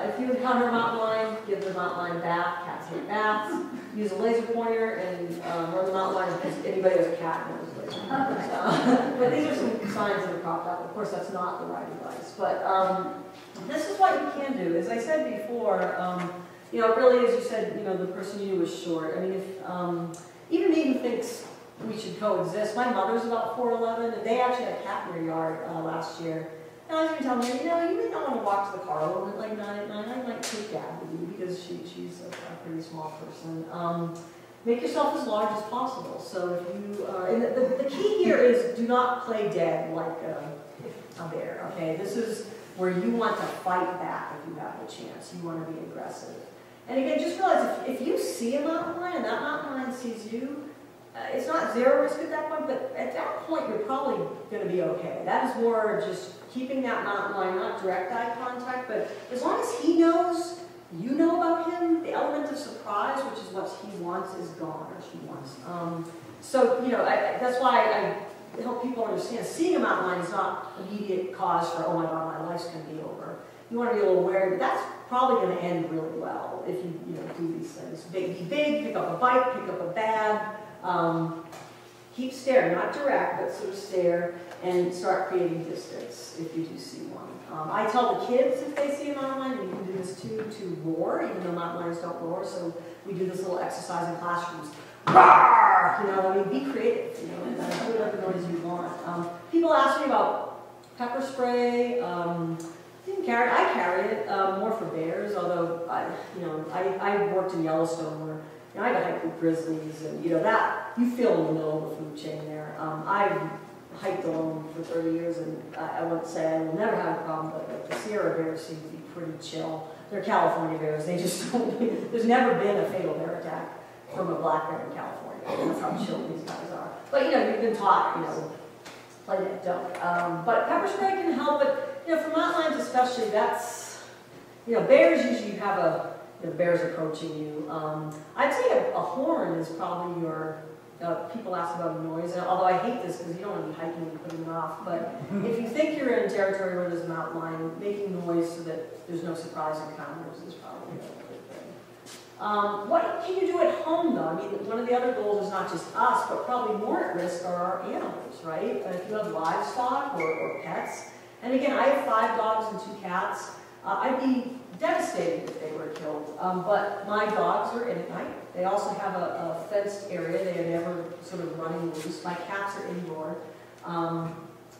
If you encounter a mountain lion, give the mountain lion a bath. Cats hate baths. Use a laser pointer and run the mountain lion. If anybody has a cat knows laser pointers. But these are some signs that have popped up. Of course, that's not the right advice. But this is what you can do. As I said before, you know, really, as you said, you know, the person you knew was short. I mean, if even me who thinks we should coexist, my mother's about 4'11", and they actually had a cat in their yard last year. And I was going to tell them, you know, you may not want to walk to the car alone at like 9 at night. I might take Dad with you because she's a pretty small person. Make yourself as large as possible. So if you, and the key here is do not play dead like a bear, okay? This is where you want to fight back if you have the chance. You want to be aggressive. And again, just realize if you see a mountain lion and that mountain lion sees you, it's not zero risk at that point, but at that point you're probably going to be okay. That is more just keeping that mountain lion, not direct eye contact, but as long as he knows you know about him, the element of surprise, which is what he wants, is gone, or she wants. So, you know, that's why I help people understand seeing a mountain lion is not immediate cause for, oh my God, my life's going to be over. You want to be a little wary, but that's probably going to end really well if you do these things. Be big, pick up a bike, pick up a bag, keep staring, not direct, but sort of stare, and start creating distance if you do see one. I tell the kids if they see a mountain lion, and you can do this too, to roar, even though mountain lions don't roar, so we do this little exercise in classrooms. Roar! You know, I mean, be creative, you know, and do whatever noise you want. People ask me about pepper spray. Didn't carry it. I carry it more for bears, although I worked in Yellowstone where I got hiked with grizzlies, and that you feel in the middle of the food chain there. I've hiked alone for 30 years, and I wouldn't say I will never have a problem, but the Sierra bears seem to be pretty chill. They're California bears. They just don't. There's never been a fatal bear attack from a black bear in California. That's how chill these guys are. But you've been taught, play that don't. But pepper spray can help, but for mountain lions especially, that's, bears usually have bears approaching you. I'd say a horn is probably your, people ask about noise, and although I hate this because you don't want to be hiking and putting it off, but if you think you're in territory where there's a mountain lion, making noise so that there's no surprise encounters is probably a good thing. What can you do at home though? I mean, one of the other goals is not just us, but probably more at risk are our animals, right? If you have livestock or pets, and again, I have 5 dogs and 2 cats. I'd be devastated if they were killed, but my dogs are in at night. They also have a fenced area. They are never sort of running loose. My cats are indoor.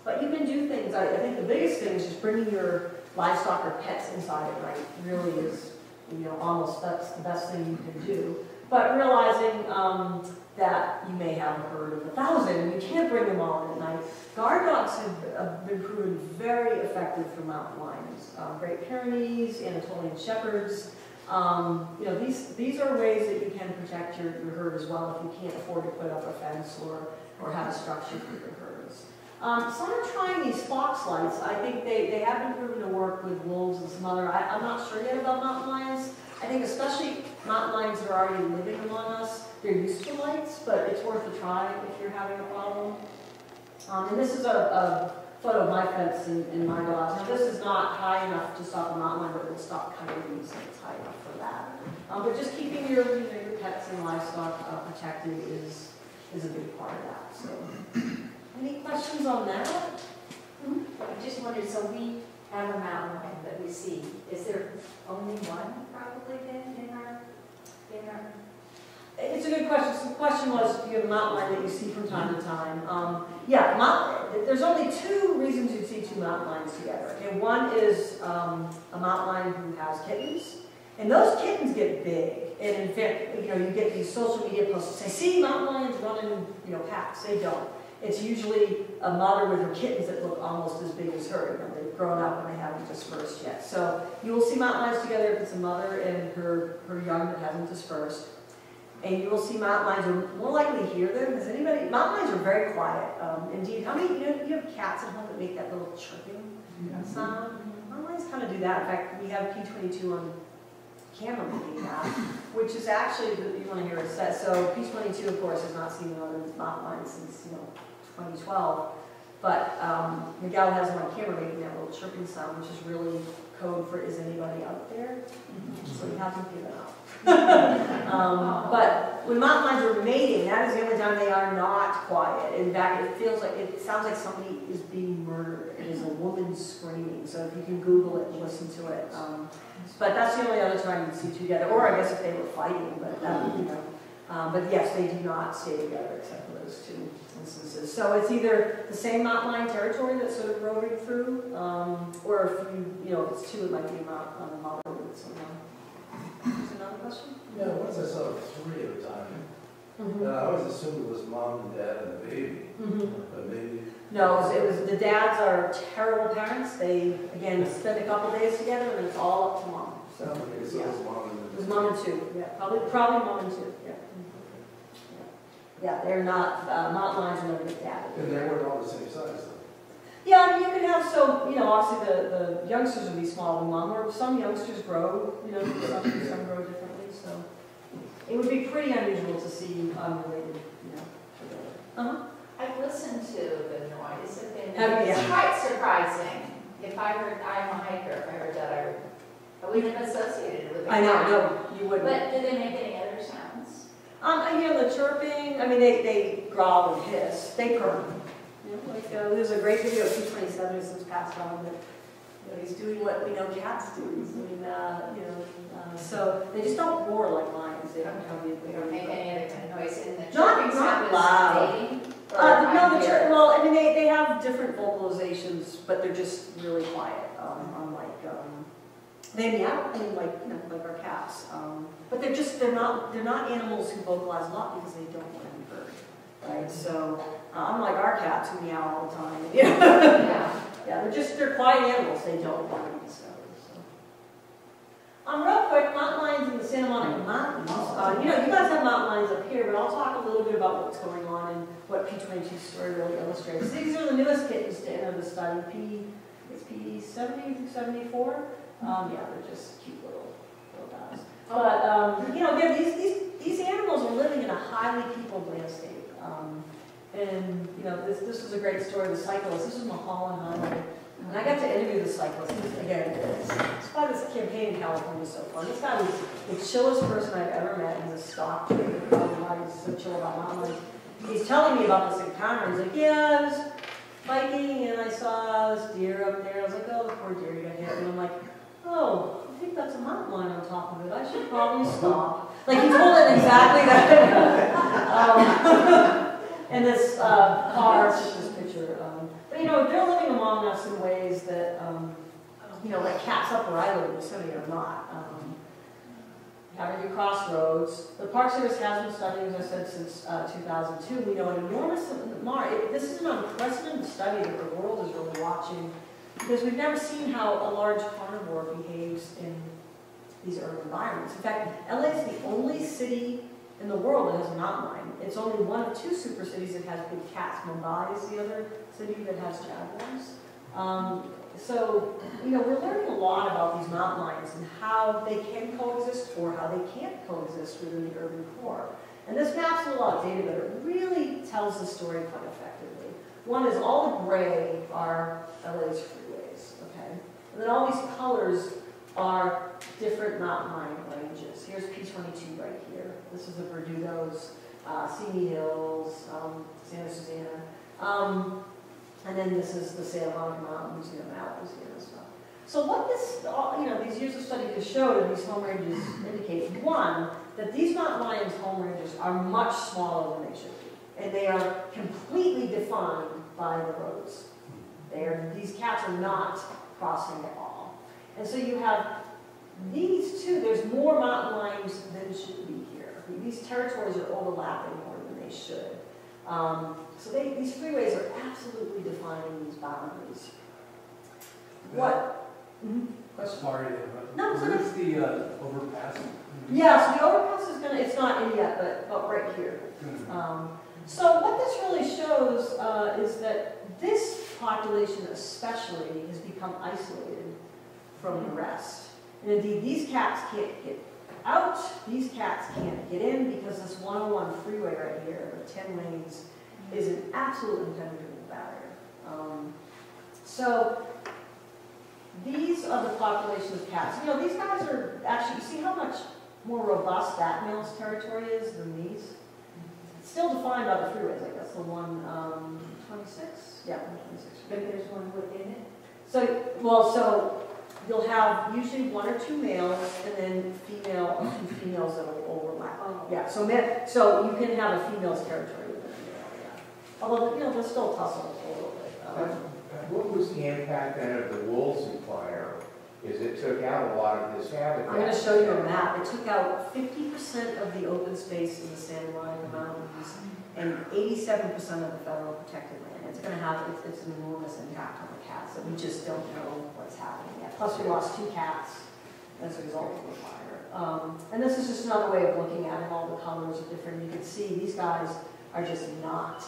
But you can do things. I think the biggest thing is just bringing your livestock or pets inside at night. Really is, almost that's the best thing you can do. But realizing that you may have a herd of 1,000 and you can't bring them all in at night. Guard dogs have been proven very effective for mountain lions. Great Pyrenees, Anatolian Shepherds. These are ways that you can protect your herd as well if you can't afford to put up a fence or have a structure for your herds. Some are trying these fox lights. I think they have been proven to work with wolves and some other. I'm not sure yet about mountain lions. I think especially mountain lions that are already living among us, they're used to lights, but it's worth a try if you're having a problem. And this is a photo of my fence and my dogs. Now this is not high enough to stop a mountain lion, but it will stop coyotes, and it's high enough for that. But just keeping your pets and livestock protected is a big part of that. So, any questions on that? I just wondered, so we have a mountain lion that we see. Is there only one probably then in our It's a good question. So the question was, do you have a mountain lion that you see from time to time? There's only 2 reasons you'd see 2 mountain lions together. Okay, one is a mountain lion who has kittens, and those kittens get big. And in fact, you get these social media posts that say, "See, mountain lions running, packs." They don't. It's usually a mother with her kittens that look almost as big as her. They've grown up and they haven't dispersed yet. So you will see mountain lions together if it's a mother and her young that hasn't dispersed. And you will see mountain lions are more likely to hear them. Mountain lions are very quiet. Indeed, how many, you have cats at home that make that little chirping sound? Mountain lions kind of do that. In fact, we have P22 on camera making that, which is actually, you want to hear it said. So P22, of course, has not seen another mountain lion since, 2012. But Miguel has him on camera making that little chirping sound, which is really code for "is anybody out there?" So he hasn't given up. But when mountain lions are mating, that is the only time they are not quiet. In fact, it sounds like somebody is being murdered It is a woman screaming, so if you can Google it and listen to it. But that's the only other time you'd see two together, or I guess if they were fighting, but, you know. But yes, they do not stay together except for those two instances. So it's either the same mountain lion territory that's sort of roving through, or if if it's two, it might be a mother with someone. Is there another question? Yeah, once I saw three at a time, Mm-hmm. and I always assumed it was mom and dad and the baby, but maybe. No, it was the dads are terrible parents. They, again, spend a couple days together and it's all up to mom. So, Okay, so yeah. it was mom and It was mom and two, yeah, probably mom and two, yeah. Yeah, they're not, mountain lions will never get dadded. And they weren't all the same size though. Yeah, I mean, you can have, obviously the youngsters will be smaller than mom, or some youngsters grow, some grow differently, so. It would be pretty unusual to see unrelated, together. I've listened to the noise, and Oh, it's yeah. quite surprising. If I heard, I'm a hiker, if I heard that, I wouldn't have associated it with the I know, cat. no, you wouldn't. But do they make any other sounds? I hear the chirping, I mean, they growl and hiss, they purr. There's a great video of P27 who's since passed on that, he's doing what we know cats do. He's doing, so they just don't roar like lions. They don't have the We don't make any other kind of noise in the Not chirping sound loud. is dating? No, I mean, they have different vocalizations, but they're just really quiet. Unlike, they meow, I mean, like our cats. But they're not animals who vocalize a lot because they don't want to be heard, right? So, unlike our cats who meow all the time. Yeah. Yeah, they're quiet animals. They don't want to be discovered. So. Real quick, mountain lions in the Santa Monica Mountains. You guys have mountain lions up here, but I'll talk a little bit about what's going on and what P22 story really illustrates. These are the newest kittens to enter the study. It's P70 through 74. Yeah, they're just cute little guys. But again, these animals are living in a highly peopled landscape. And this was a great story. The cyclist. This was Mulholland Highway. And I got to interview the cyclist. Again, it's why this campaign in California is so fun. This guy was the chillest person I've ever met. He's a stock trader. Why he's so chill about mountain lions. He's telling me about this encounter. He's like, yeah, I was biking and I saw this deer up there. I was like, oh, the poor deer got hit. And I'm like, oh, I think that's a mountain lion on top of it. I should probably stop. Like he told it exactly that. And this car took this picture. But they're living among us in ways that, like cats up where I live in Yosemite are not. Having to cross roads. The Park Service has been studying, as I said, since 2002. We know an enormous amount. This is an unprecedented study that the world is really watching because we've never seen how a large carnivore behaves in these urban environments. In fact, LA is the only city in the world that has a mountain lion. It's only one of two super cities that has big cats. Mumbai is the other city that has jaguars. So, we're learning a lot about these mountain lions and how they can coexist or how they can't coexist within the urban core. And this map's a lot of data, but it really tells the story quite effectively. One is all the gray are LA's freeways, okay? And then all these colors are different mountain lion ranges. Here's P22 right here. This is the Verdugo's, Simi Hills, Santa Susana. And then this is the Santa Monica Mountains, Mount Louisiana stuff. So what these years of study just showed and these home ranges indicate, one, that these mountain lions' home ranges are much smaller than they should be. And they are completely defined by the roads. These cats are not crossing at all. And so you have these two, there's more mountain lions than should be here. These territories are overlapping more than they should. So these freeways are absolutely defining these boundaries. What? Sorry, No, it's okay. where's the overpass? Yeah, so the overpass is it's not in yet, but right here. So what this really shows is that this population especially has become isolated from the rest. And indeed, these cats can't get out, these cats can't get in because this 101 freeway right here, the 10 lanes, is an absolute impenetrable barrier. So these are the population of cats. These guys are actually, you see how much more robust that male's territory is than these? It's still defined by the freeways, like that's the 120 126? Yeah, 126. But there's one within it? So you'll have usually one or two males and then female, or two females that will overlap. Oh. Yeah, so you can have a female's territory within a male, yeah. Although, there's still tussle a little bit. What was the impact then of the Woolsey fire? Is it took out a lot of this habitat? I'm going to show you a map. It took out 50% of the open space in the San Juan Mountains and 87% of the federal protected land. It's going to have, it's an enormous impact on the cats that we just don't know what's happening yet. Plus we lost 2 cats as a result of the fire. And this is just another way of looking at it. All the colors are different. You can see these guys are just not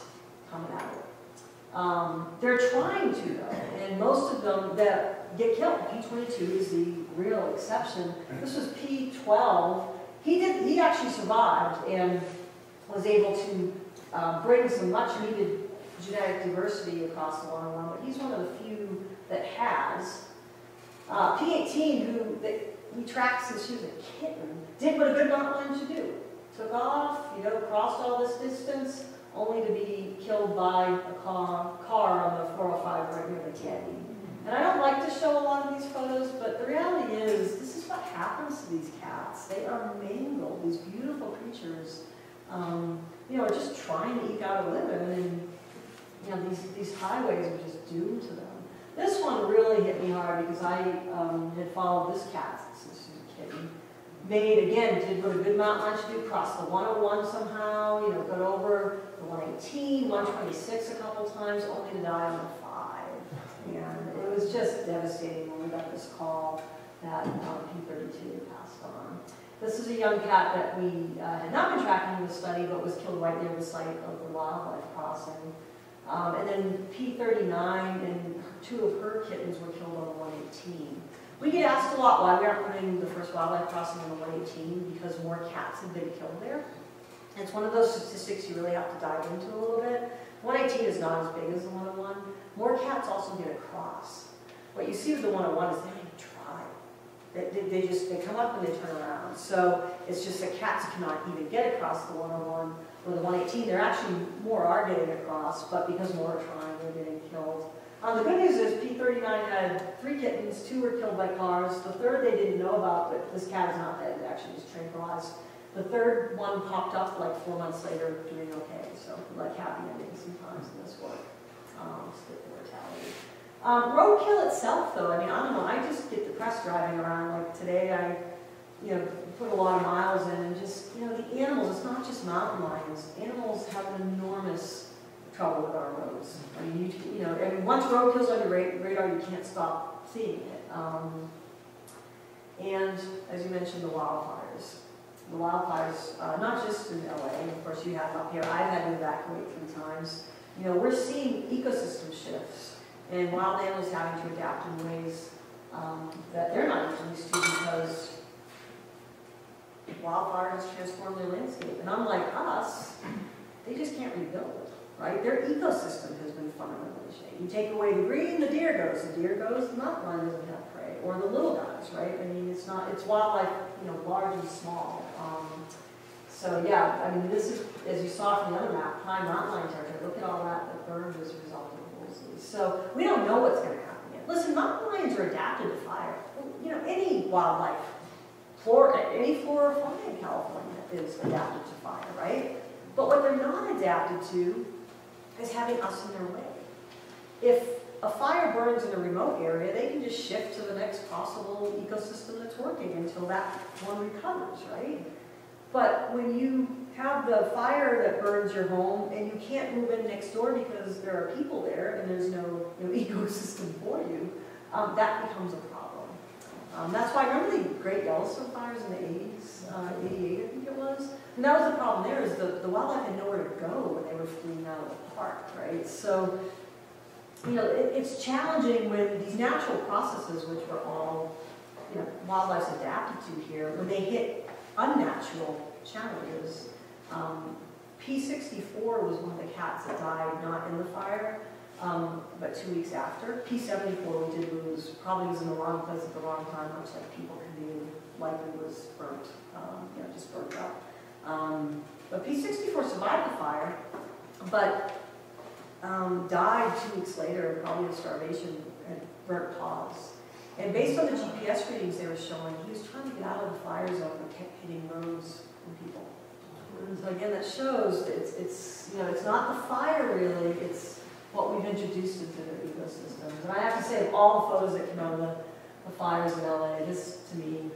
coming out. They're trying to though, and most of them that get killed. P22 is the real exception. This was P12. He actually survived and was able to bring some much needed genetic diversity across the 101, but he's one of the few that has. P18, who he tracked since she was a kitten, did what a good mountain lion should do. Took off, crossed all this distance, only to be killed by a car on the 405 right near the Getty. And I don't like to show a lot of these photos, but the reality is, this is what happens to these cats. They are mangled, these beautiful creatures, are just trying to eke out a living, and these highways are just doomed to them. This one really hit me hard because I had followed this cat since she was a kitten. Did what a good mountain lion should do, crossed the 101 somehow, got over the 118, 126 a couple times, only to die on the 5. And it was just devastating when we got this call that P32 passed on. This is a young cat that we had not been tracking in the study, but was killed right near the site of the wildlife crossing. And then P39 and 2 of her kittens were killed on the 118. We get asked a lot why we aren't putting the first wildlife crossing on the 118 because more cats have been killed there. And it's one of those statistics you really have to dive into a little bit. 118 is not as big as the 101. More cats also get across. What you see with the 101 is they don't even try. They come up and they turn around. So it's just that cats cannot even get across the 101 or the 118. They're actually more are getting across, but because more are trying, they're getting killed. The good news is P39 had 3 kittens, 2 were killed by cars. The third they didn't know about, but this cat is not dead, it actually was tranquilized. The third one popped up like 4 months later, doing okay. So like happy endings sometimes in this work. Skip the mortality. Roadkill itself though, I don't know, I just get depressed driving around. Like today I, put a lot of miles in and just, the animals, it's not just mountain lions. Animals have an enormous trouble with our roads. Once roadkill's on your radar, you can't stop seeing it. And as you mentioned, the wildfires. The wildfires, not just in LA, of course you have them up here. I've had to evacuate 3 times. We're seeing ecosystem shifts and wild animals having to adapt in ways that they're not used to because wildfires transform their landscape. And unlike us, they just can't rebuild, right? Their ecosystem has been fundamentally changed. You take away the green, the deer goes, the mountain lion doesn't have prey, or the little guys, right? It's wildlife, large and small. So yeah, this is, as you saw from the other map, high mountain lion territory. Look at all that burned as a result of the Woolsey. So we don't know what's going to happen yet. Listen, mountain lions are adapted to fire. Any wildlife, any flora or fauna in California is adapted to fire, right? But what they're not adapted to is having us in their way. If a fire burns in a remote area, they can just shift to the next possible ecosystem that's working until that one recovers, right? But when you have the fire that burns your home and you can't move in next door because there are people there and there's no ecosystem for you, that becomes a problem. That's why I remember the Great Yellowstone fires in the 80s, 88 I think it was. And that was the problem there is the wildlife had nowhere to go when they were fleeing out of the park, right? So, it's challenging when these natural processes, which were all, wildlife's adapted to here, when they hit unnatural challenges. P64 was one of the cats that died not in the fire, but 2 weeks after. P74 we did lose, probably was in the wrong place at the wrong time, much like people can do, likely was burnt, just burnt up. But P64 survived the fire, but died 2 weeks later, probably of starvation and burnt paws. And based on the GPS readings they were showing, he was trying to get out of the fire zone and kept hitting roads and people. And so again, that shows that it's it's not the fire really, it's what we've introduced into their ecosystems. And I have to say, of all the photos that came out of the fires in LA, this to me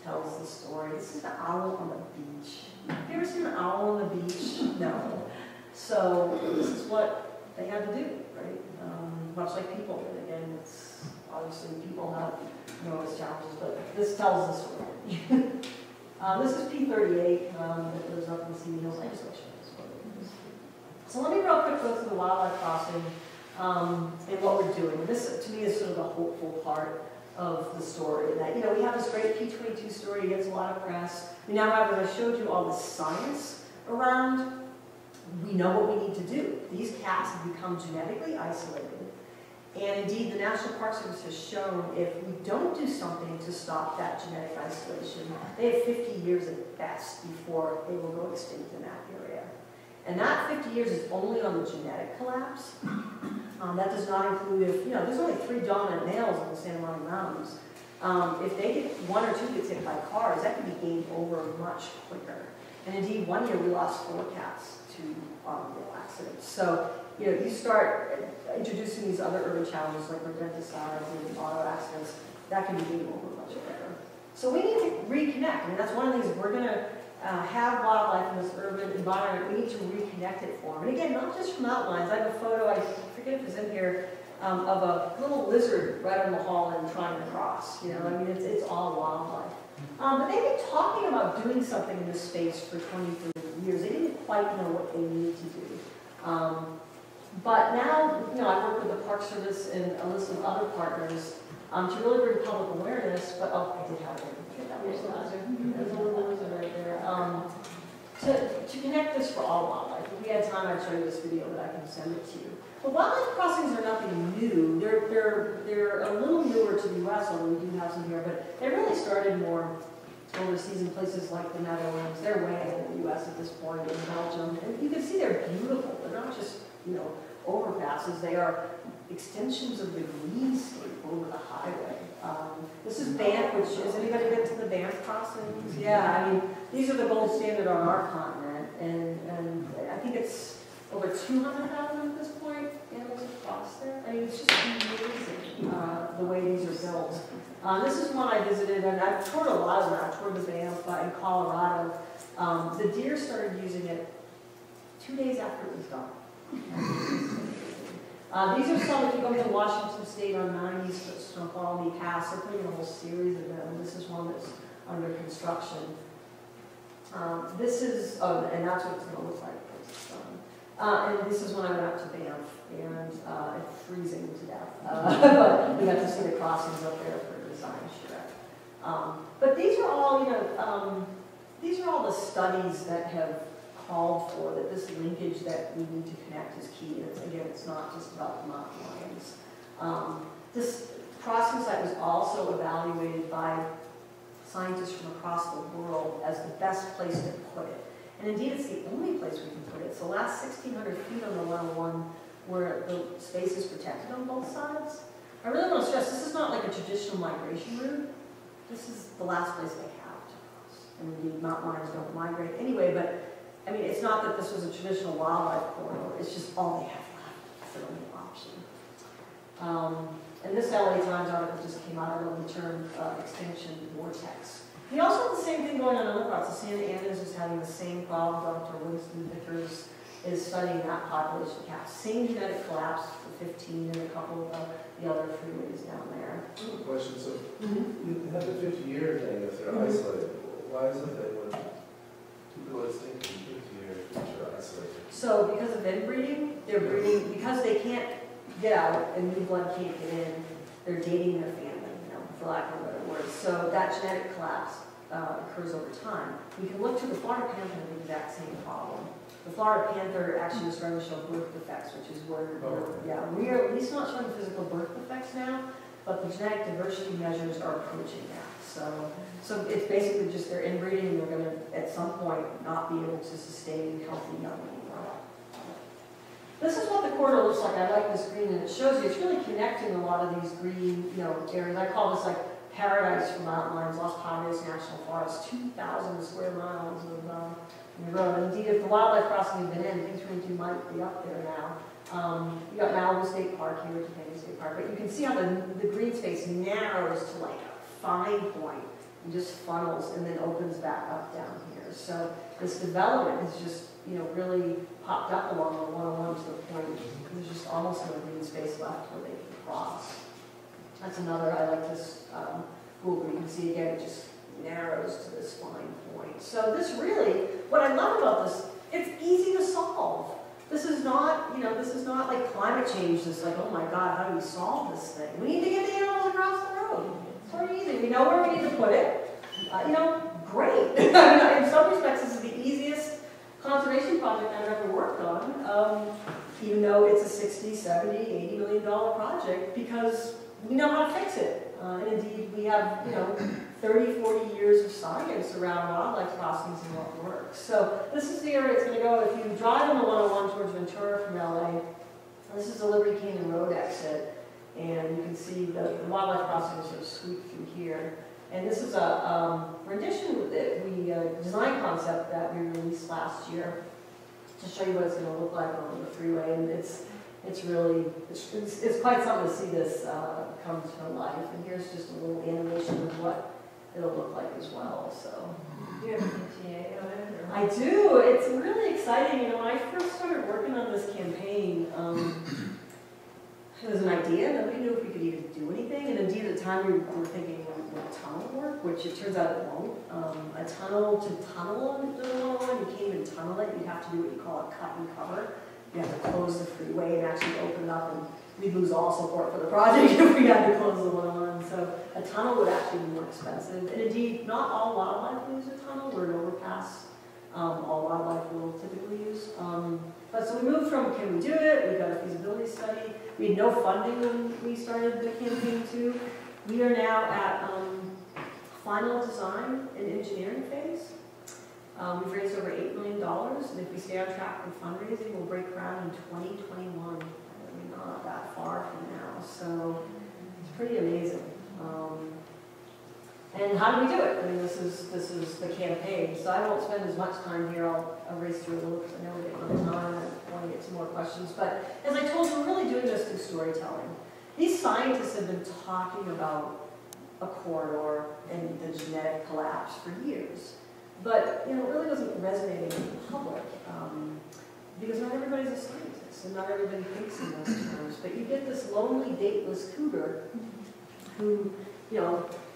tells the story. This is an owl on the beach. Have you ever seen an owl on the beach? No. So this is what they had to do, right? Much like people did. Again, it's obviously people have enormous challenges, but this tells the story. This is P38 that lives up in the Sea Hills. I just wish I was what it is. So let me real quick go through the wildlife crossing and what we're doing. This, to me, is sort of the hopeful part of the story. That, we have this great P22 story, it gets a lot of press. We now have, as I showed you, all the science around. We know what we need to do. These cats have become genetically isolated. And indeed, the National Park Service has shown if we don't do something to stop that genetic isolation, they have 50 years at best before they will go extinct in that area. And that 50 years is only on the genetic collapse. That does not include if, there's only 3 dominant males in the Santa Monica Mountains. If they get 1 or 2 gets hit by cars, that could be game over much quicker. And indeed, 1 year we lost 4 cats to real accidents. So, you start introducing these other urban challenges like rodenticides and auto accidents, that can be game over much quicker. So we need to reconnect. I mean, that's one of the things, if we're going to have wildlife in this urban environment, we need to reconnect it for them. And again, not just from outlines. I have a photo, I forget if it's in here, of a little lizard right on the hall and trying to cross. I mean, it's all wildlife. But they've been talking about doing something in this space for 20, 30 years. They didn't quite know what they needed to do. But now, I work with the Park Service and a list of other partners to really bring public awareness. But I did have it. There's a little lizard right there. To connect this for all wildlife. If we had time, I'd show you this video, but I can send it to you. But wildlife crossings are nothing new. They're a little newer to the U.S., although we do have some here. But they really started more overseas in places like the Netherlands. They're way ahead of the U.S. at this point, in Belgium. And you can see they're beautiful. They're not just, overpasses. They are extensions of the greenscape over the highway. This is Banff, has anybody been to the Banff crossings? Yeah, I mean, these are the gold standard on our continent. And I think it's over 200,000 at this point, animals have crossed there. I mean, it's just amazing the way these are built. This is one I visited, and I've toured a lot of them. I've toured the Banff in Colorado. The deer started using it 2 days after it was done. These are some, if you go to Washington State on 90s, Snoqualmie Pass, they're putting in a whole series of them. This is one that's under construction. This is, and that's what it's going to look like once it's done. And this is when I went up to Banff, and it's freezing to death. But we got to see the crossings up there for design, sure. But these are all, these are all the studies that have called for that this linkage that we need to connect is key. Again, it's not just about the mountain lions. This crossing site was also evaluated by scientists from across the world as the best place to put it. And indeed, it's the only place we can put it. It's the last 1,600 feet on the 101 where the space is protected on both sides. I really want to stress, this is not like a traditional migration route. This is the last place they have to cross. And indeed, mountain lions don't migrate anyway, but I mean, it's not that this was a traditional wildlife corridor, it's just all they have left. It's the only option. And this LA Times article just came out, I love the term extinction vortex. We also have the same thing going on in other parts. The Santa Anas is having the same problem. Dr. Winston Vickers is studying that population of cats. Same genetic collapse for 15 and a couple of the other freeways down there. I have a question. So you have the 50-year thing if they're isolated. Why is it that when people go extinct in 50 years, they're isolated? So because of inbreeding, they're breeding, because they can't get out and new blood can't get in, they're dating their family, for lack of a better word. So that genetic collapse occurs over time. We can look to the Florida panther and the exact same problem. The Florida panther actually is starting to show birth defects, which is where, we are at least not showing physical birth defects now, but the genetic diversity measures are approaching that. So it's basically just they're inbreeding and they're going to, at some point, not be able to sustain healthy young people. This is what the corridor looks like. I like this green, and it shows you, it's really connecting a lot of these green, areas. I call this like paradise for mountain lions, Los Padres National Forest, 2,000 square miles of road. And indeed, if the wildlife crossing had been in, 222 might be up there now. You got Malibu State Park here, Topanga State Park, but you can see how the green space narrows to like a fine point and just funnels and then opens back up down here. So this development has just, really popped up along the 101 to the point there's just almost no green space left where they can cross. That's another, I like this Google, you can see again, it just narrows to this fine point. So this really, what I love about this, it's easy to solve. This is not, this is not like climate change, this like, oh my God, how do we solve this thing? We need to get the animals across the road. It's very easy. We know where we need to put it. Great. In some respects, this is the easiest conservation project I've ever worked on. Even though it's a 60, 70, $80 million project, because we know how to fix it. And indeed, we have, 30, 40 years of science around wildlife crossings and what works. So this is the area it's going to go. If you drive on the 101 towards Ventura from LA, this is the Liberty Canyon Road exit, and you can see the wildlife crossings sort of sweep through here. And this is a rendition that we design concept that we released last year to show you what it's going to look like on the freeway. And it's really, it's quite something to see this come to life. And here's just a little animation of what it'll look like as well. So Do you have an ETA on it? Or? I do. It's really exciting. When I first started working on this campaign, it was an idea. Nobody knew if we could even do anything. And indeed, at the time, we were thinking, will tunnel work? Which it turns out it won't. A tunnel to tunnel on the 101, you can't even tunnel it. You have to do what you call a cut and cover. You have to close the freeway and actually open it up, and we'd lose all support for the project if we had to close the 101. So a tunnel would actually be more expensive. And indeed, not all wildlife use a tunnel. We're an overpass. All wildlife will typically use. But so we moved from, can we do it? We got a feasibility study. We had no funding when we started the campaign too. We are now at final design and engineering phase. We've raised over $8 million, and if we stay on track with fundraising, we'll break ground in 2021. We're not that far from now, so it's pretty amazing. And how do we do it? I mean, this is the campaign, so I won't spend as much time here. I'll race through a little because I know we're getting on time and I want to get some more questions. But as I told you, we're really doing this through storytelling. These scientists have been talking about a corridor and the genetic collapse for years. But it really wasn't resonating with the public because not everybody's a scientist and not everybody thinks in those terms. But you get this lonely, dateless cougar who,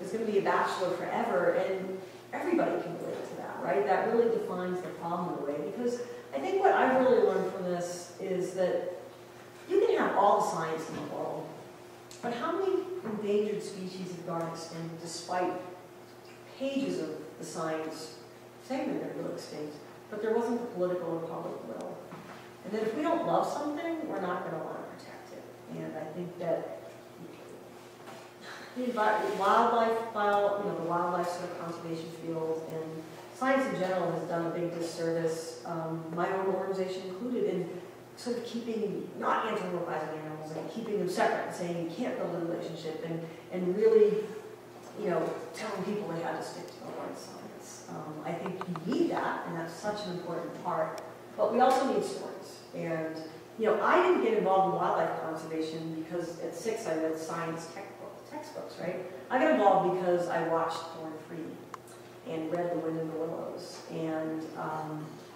is going to be a bachelor forever, and everybody can relate to that, right? That really defines the problem in a way. Because I think what I've really learned from this is that you can have all the science in the world, but how many endangered species have gone extinct despite pages of the science saying that they're extinct, but there wasn't the political or public will. And then if we don't love something, we're not going to want to protect it. And I think that the wildlife sort of conservation field and science in general has done a big disservice, my own organization included, in sort of keeping, not anthropomorphizing animals and keeping them separate and saying you can't build a relationship and really, telling people they had to stick to the right science. I think you need that, and that's such an important part. But we also need stories. And, I didn't get involved in wildlife conservation because at 6 I read science textbooks, right? I got involved because I watched Thorn Free and read The Wind in the Willows and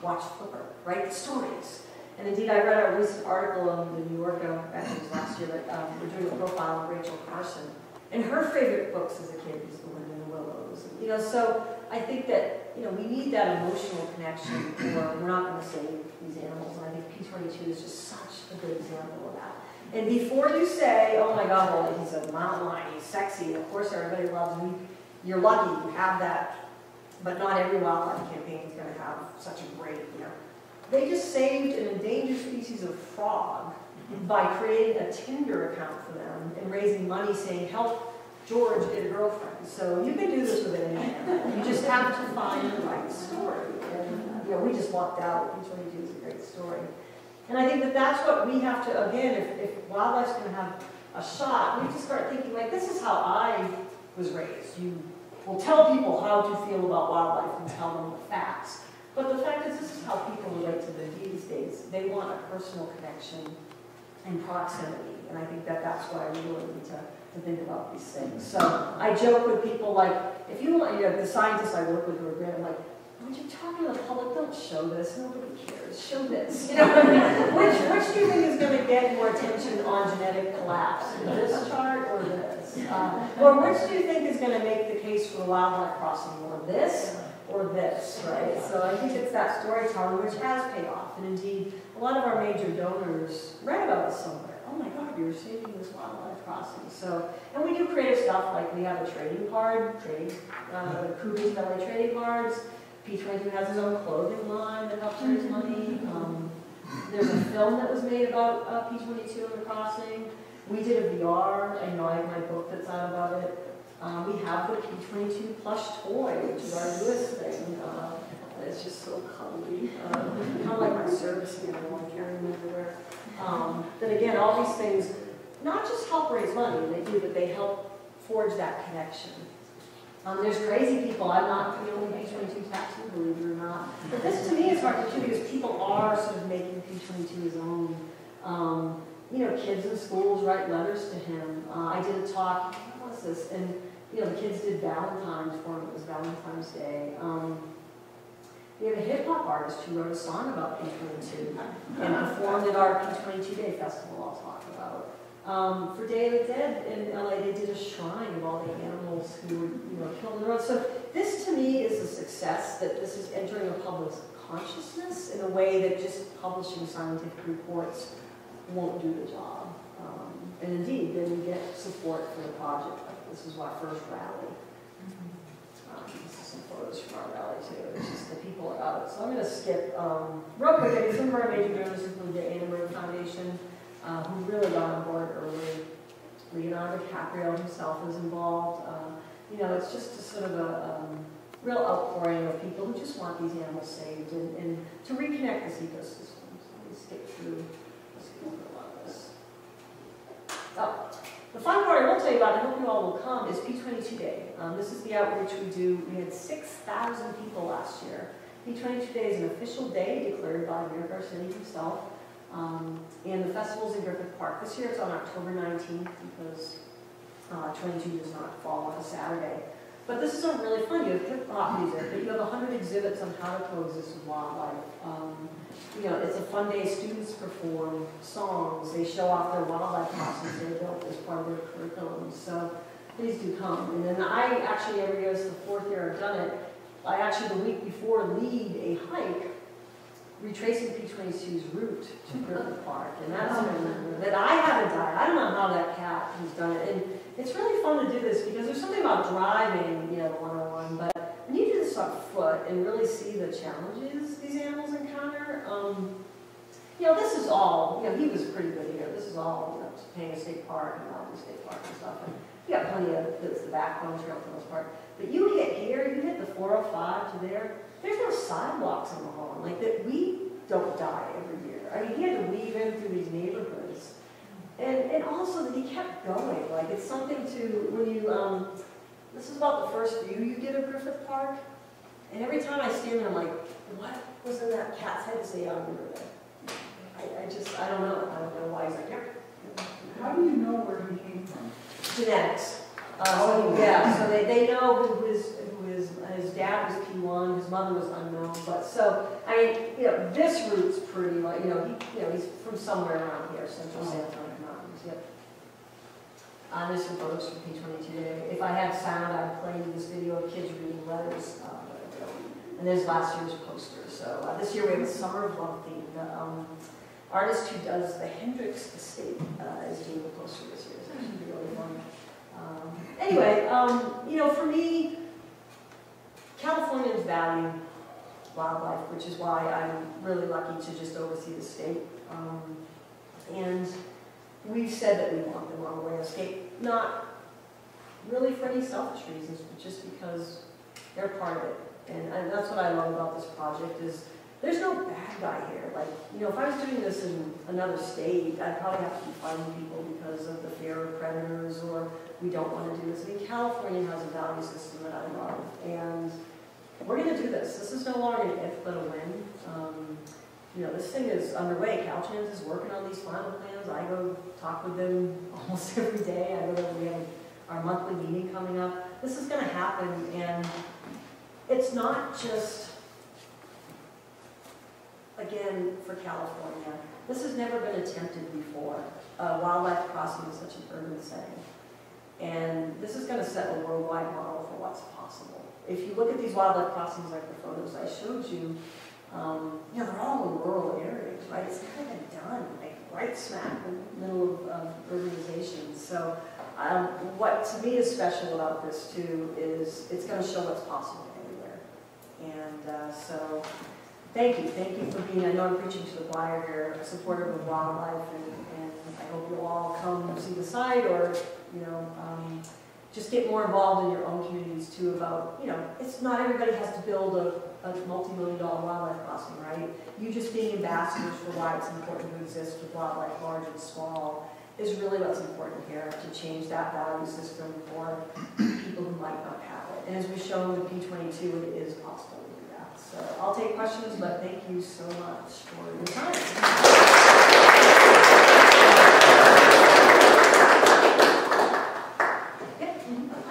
watched Flipper, right? The stories. And indeed, I read a recent article in the New Yorker, I think it was last year, that we're doing a profile of Rachel Carson. And her favorite books as a kid was The Wind in the Willows. So I think that, we need that emotional connection, or we're not going to save these animals. And I think P22 is just such a good example of that. And before you say, oh my God, well, he's a mountain lion, he's sexy, and of course everybody loves him, you're lucky you have that, but not every wildlife campaign is going to have such a great, They just saved an endangered species of frog by creating a Tinder account for them and raising money saying, help George get a girlfriend. So you can do this with any animal. You just have to find the right story. And, we just walked out. P22 is a great story. And I think that that's what we have to, again, if wildlife's going to have a shot, we have to start thinking, like, this is how I was raised. You will tell people how to feel about wildlife and tell them the facts. But the fact is, this is how people relate to them these days. They want a personal connection and proximity. And I think that that's why we really need to think about these things. So I joke with people like, if you want, the scientists I work with who are great, I'm like, when you're talking to the public, don't show this. Nobody cares. Show this. You know what I mean? Which do you think is going to get more attention on genetic collapse? This chart or this? Or which do you think is going to make the case for wildlife crossing? Or this or this, right? So I think it's that storytelling which has paid off. And indeed, a lot of our major donors read about us somewhere. Oh my God, you're saving this wildlife crossing. So, and we do creative stuff, like we have a trading card, Cougars Belly trading cards. P22 has his own clothing line that helps raise money. There's a film that was made about P22 and the crossing. We did a VR, I have my book that's out about it. We have the P22 plush toy, which is our newest thing. It's just so cuddly. Kind of like my service animal, I carry them everywhere. But again, all these things not just help raise money, but they help forge that connection. There's crazy people. I'm not the only P22 tattoo, believe it or not. But this to me is hard to do because people are sort of making P22 his own. Kids in schools write letters to him. I did a talk, what was this? And the kids did Valentine's for him. It was Valentine's Day. We have a hip-hop artist who wrote a song about P22 and performed at our P22 Day Festival I'll talk about. For Day of the Dead in LA, they did a shrine of all the animals who were killed on the road. So this, to me, is a success, that this is entering a public consciousness in a way that just publishing scientific reports won't do the job. And indeed, then we get support for the project. This is our first rally. This is some photos from our rally, too. It's just the people are out. So I'm going to skip real quick. Some of our major donors include the Anna Marie Foundation, who really got on board early. Leonardo DiCaprio himself is involved. It's just a sort of a real outpouring of people who just want these animals saved and to reconnect this ecosystem. So let me skip through. Let's go through a lot of this. Oh, the fun part I will tell you about, I hope you all will come, is P22 Day. This is the outreach we do. We had 6,000 people last year. P22 Day is an official day declared by Mayor Garcetti himself. And the festival's in Griffith Park. This year it's on October 19th because 22 does not fall on a Saturday. But this is really fun. You have hip-hop music, but you have 100 exhibits on how to coexist with wildlife. It's a fun day. Students perform songs. They show off their wildlife costumes they built as part of their curriculum. So please do come. And then I actually, every year, it's the 4th year I've done it, I actually, the week before, lead a hike retracing P22's route to Griffith Park. And that's that I haven't done. I don't know how that cat has done it. And it's really fun to do this because there's something about driving, 101, but when you do this on foot and really see the challenges these animals encounter, this is all, he was pretty good here. This is all, Topanga State Park and Mountain State Park and stuff. And you got plenty of, it's the backbone trail for the most part. But you hit here, you hit the 405 to there, there's no sidewalks on the Holland. Like that, we don't die every year. I mean, he had to weave in through these neighborhoods. And also that he kept going. Like it's something to, when you, this is about the first view you did of Griffith Park. And every time I stand there, I'm like, what was in that cat's head to say, I don't remember that. I don't know. I don't know why he's like, yeah. How do you know where he came from? Genetics. So they know who his dad was P1, his mother was unknown, but so, this route's pretty, he's from somewhere around here, central Santa Monica Mountains, yep. There's some photos from P22 Day. If I had sound, I'd play you this video of kids reading letters, and there's last year's poster. So this year we have a Summer of Love theme. The artist who does the Hendricks Estate is doing the poster this year. It's actually really fun. Anyway, for me, Californians value wildlife, which is why I'm really lucky to just oversee the state. And we've said that we want them on the landscape, not really for any selfish reasons, but just because they're part of it. And that's what I love about this project is there's no bad guy here. Like, you know, if I was doing this in another state, I'd probably have to be fighting people because of the fear of predators, or we don't want to do this. I mean, California has a value system that I love, and we're going to do this. This is no longer an if, but a when. You know, this thing is underway. Caltrans is working on these final plans. I go talk with them almost every day. I go to, we have our monthly meeting coming up. This is going to happen, and it's not just, again, for California. This has never been attempted before. Wildlife crossing is such an urban setting. And this is going to set a worldwide model for what's possible. If you look at these wildlife crossings like the photos I showed you, you know, they're all in rural areas, right? It's never been done, like right smack in the middle of urbanization. So what to me is special about this too is it's going to show what's possible everywhere. And so thank you for being, I know I'm preaching to the choir here, supportive of wildlife, and I hope you'll all come see the site, or, you know, just get more involved in your own communities too about, you know, it's not everybody has to build a multi-million-dollar wildlife crossing, right? You just being ambassadors for why it's important to exist with wildlife, large and small, is really what's important here, to change that value system for people who might not have it. And as we've shown with P22, it is possible to do that. So I'll take questions, but thank you so much for your time.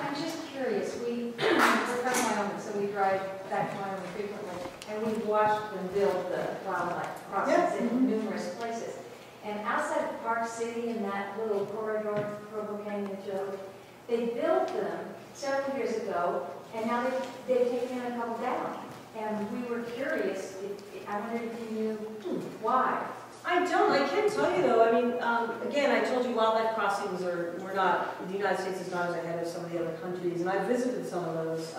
I'm just curious, we're from Wyoming, so we drive back to Wyoming frequently, and we've watched them build the wildlife crossings in numerous places. And outside of Park City, in that little corridor, Provo Canyon Joe, they built them several years ago, and now they've taken a couple down. And we were curious, I wondered if you knew why. I don't. I can tell you though. I mean, again, I told you wildlife crossings we're not. The United States is not as ahead of some of the other countries, and I visited some of those.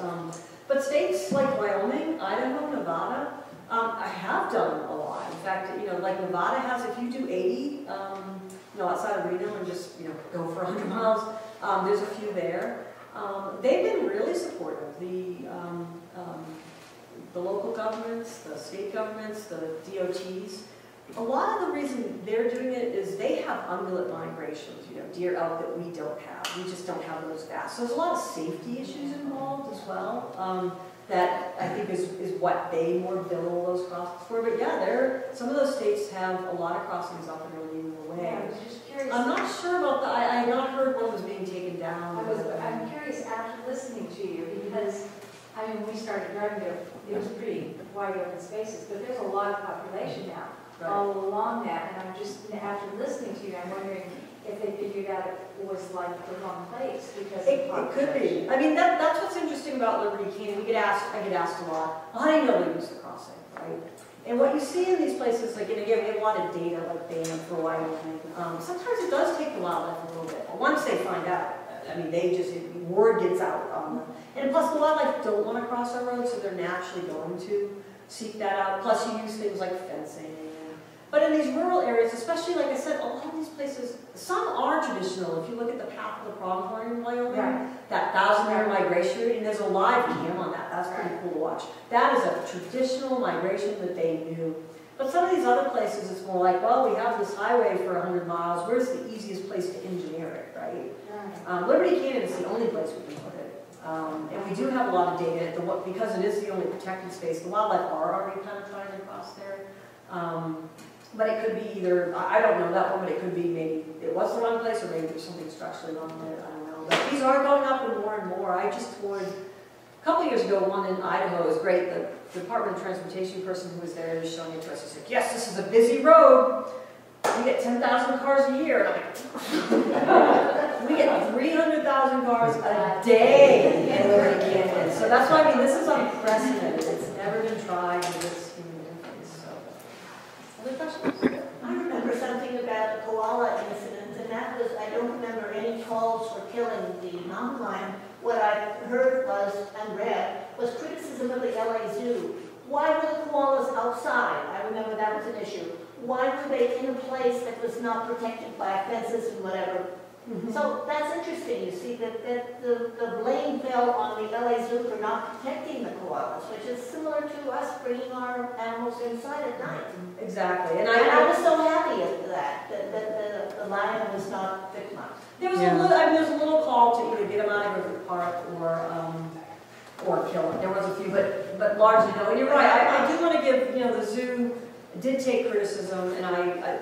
But states like Wyoming, Idaho, Nevada, I have done a lot. In fact, you know, like Nevada has. If you do 80, you know, outside of Reno and just, you know, go for 100 miles, there's a few there. They've been really supportive. The local governments, the state governments, the DOTs. A lot of the reason they're doing it is they have ungulate migrations, you know, deer, elk that we don't have. We just don't have those vast. So there's a lot of safety issues involved as well. That I think is what they more bill those crossings for. But yeah, some of those states have a lot of crossings up and leading the way. I was just curious. I'm not sure about that. I have not heard one was being taken down. I'm curious after listening to you, because I mean, when we started driving there, it was pretty wide open spaces, but there's a lot of population now all along that, and I'm just, after listening to you, I'm wondering if they figured out it was like the wrong place because of it could be. I mean, that's what's interesting about Liberty Canyon. I get asked a lot, well, how do you know they use the crossing, right? And what you see in these places, like, and again, we have a lot of data, like Banff for Wyoming. Sometimes it does take the wildlife a little bit. But once they find out, I mean, word gets out on them. And plus, the wildlife don't want to cross our road, so they're naturally going to seek that out. Plus, you use things like fencing. But in these rural areas, especially, like I said, a lot of these places, some are traditional. If you look at the Path of the Pronghorn in Wyoming, that 1,000-year migration route, and there's a live cam on that. That's pretty cool to watch. That is a traditional migration that they knew. But some of these other places, it's more like, well, we have this highway for 100 miles. Where's the easiest place to engineer it, right? Liberty Canyon is the only place we can put it. And we do have a lot of data, because it is the only protected space. The wildlife are already kind of trying to cross there. But it could be either, I don't know that one, but it could be maybe it was the wrong place, or maybe there's something structurally wrong with it, I don't know. But these are going up and more. I just toured, a couple of years ago, one in Idaho. It was great. The Department of Transportation person who was there was showing it to us. He said, yes, this is a busy road. We get 10,000 cars a year. And I'm like, we get 300,000 cars a day in Liberty Canyon. So that's why, I mean, this is unprecedented. It's never been tried in this human interface. So, other questions? I remember something about the koala incident, and that was, I don't remember any calls for killing the mountain lion. What I heard was, and read, was criticism of the LA Zoo. Why were the koalas outside? I remember that was an issue. Why were they in a place that was not protected by fences and whatever? So that's interesting. You see that the blame fell on the LA Zoo for not protecting the koalas. koalas, which is similar to us bringing our animals inside at night. Exactly, and And I I was so happy at that the lion was not victimized. there was Yeah. a little, I mean, there's a little call to either get them out of Griffith Park or kill them. There was a few, but largely no. And you're right. I do want to give, the zoo did take criticism, and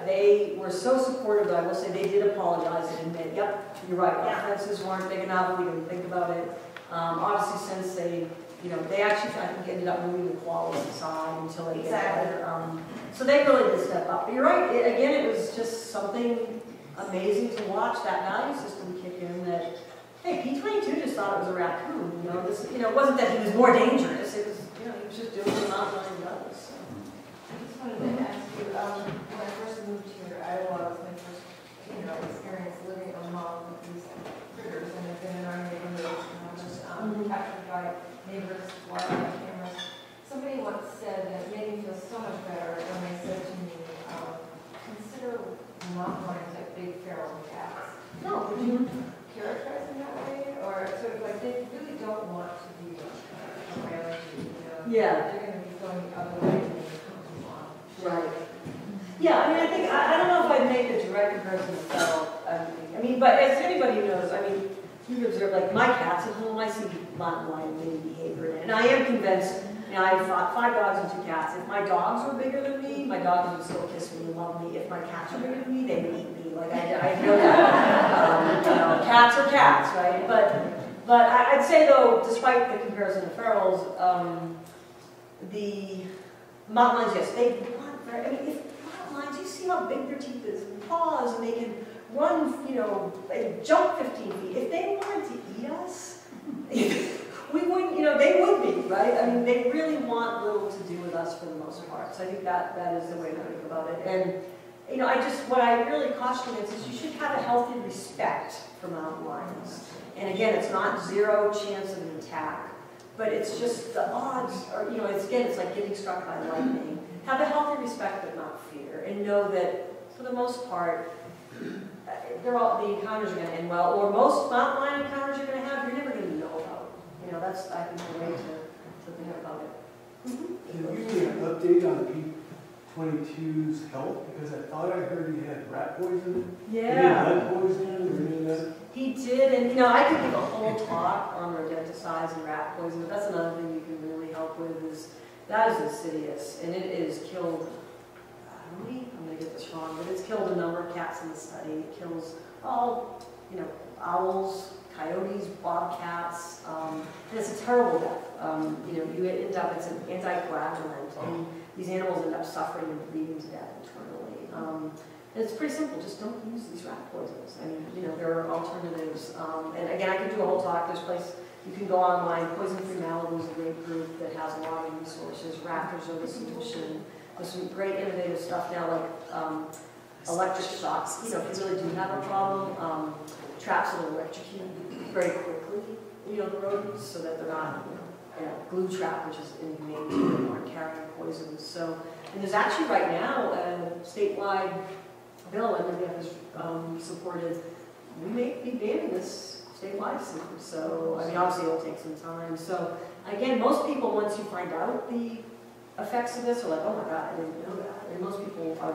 they were so supportive that I will say they did apologize and admit, yep, you're right. Our Yeah. fences weren't big enough. We didn't think about it. Obviously, since they actually I think ended up moving the koalas aside until they Exactly. so they really did step up. But you're right. Again, it was just something amazing to watch that value system kick in. That hey, P-22 just thought it was a raccoon. It wasn't that he was more dangerous. It was he was just doing what a mountain lion does. So. I just wanted to ask you, when I first moved here, Iowa was my first, experience living among these critters, and I've been in our neighborhood, and I was captured by neighbors' wildlife cameras. Somebody once said, and it made me feel so much better when they said to me, consider mountain lions like big feral cats. No, Would you characterize them that way, or sort of like they really don't want to be around you, Yeah. They're going to be going the other way when you come along. right. Yeah, I mean, I think, I don't know if I'd make a direct comparison to feral. But as anybody knows, you observe, like, my cats at home, I see mountain lion behavior in it. And I am convinced, I have 5 dogs and 2 cats. If my dogs were bigger than me, my dogs would still kiss me and love me. If my cats were bigger than me, they would eat me. Like, I know that. Cats are cats, right? But I'd say, though, despite the comparison to ferals, the mountain lions, yes, they want very, if mountain lions, you see how big their teeth is and paws, and they can run, they jump 15 feet. If they wanted to eat us, we wouldn't, they would be, right? They really want little to do with us for the most part. So I think that is the way to think about it. And, what I really caution against is you should have a healthy respect for mountain lions. And again, it's not 0 chance of an attack, but it's just the odds are, it's like getting struck by lightning. Have a healthy respect but not fear, and know that for the most part, the encounters are going to end well, or most mountain lion encounters you're going to have, you're never going to know about. That's, I think, the way to think about it. Can you give me an update on P-22's health? Because I thought I heard he had rat poison. Yeah. Lead poisoning or any of that? He did, and I could give a whole talk on rodenticides and rat poison, but that's another thing you can really help with is, that is insidious, and it is killed, I'm going to get this wrong, but it's killed a number of cats in the study. It kills all, owls, coyotes, bobcats, and it's a terrible death. You end up, it's an anticoagulant, and these animals end up suffering and bleeding to death internally. And it's pretty simple, just don't use these rat poisons. There are alternatives. And again, I could do a whole talk. There's a place you can go online. Poison Free Malibu is a great group that has a lot of resources. Raptors are the solution. There's some great innovative stuff now, like electric shocks. If you really do have a problem, traps will electrocute very quickly, the rodents, so that they're not, glue trap, which is inhumane, so they aren't carrying poisons. So, and there's actually right now a statewide bill NWF has supported. We may be banning this statewide soon. So, obviously it'll take some time. So, again, most people, once you find out the effects of this, are like, oh my God, I didn't know that. And most people are,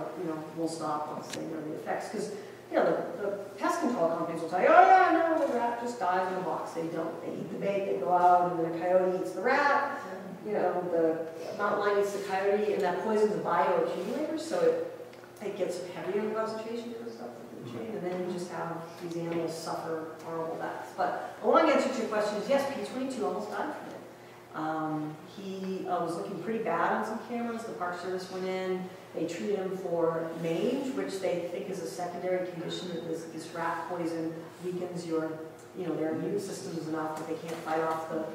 will stop once they know the effects. Because, the pest control companies will tell you, oh yeah, no, the rat just dies in a box. They don't. They eat the bait, they go out, and then the coyote eats the rat. The mountain lion eats the coyote, and that poison's a bioaccumulator, so it gets heavier in concentration because of the chain, and then you just have these animals suffer horrible deaths. But a long answer to your question is yes, P-22 almost died from it. He was looking pretty bad on some cameras. The Park Service went in. They treated him for mange, which they think is a secondary condition that this rat poison weakens their immune systems enough that they can't fight off the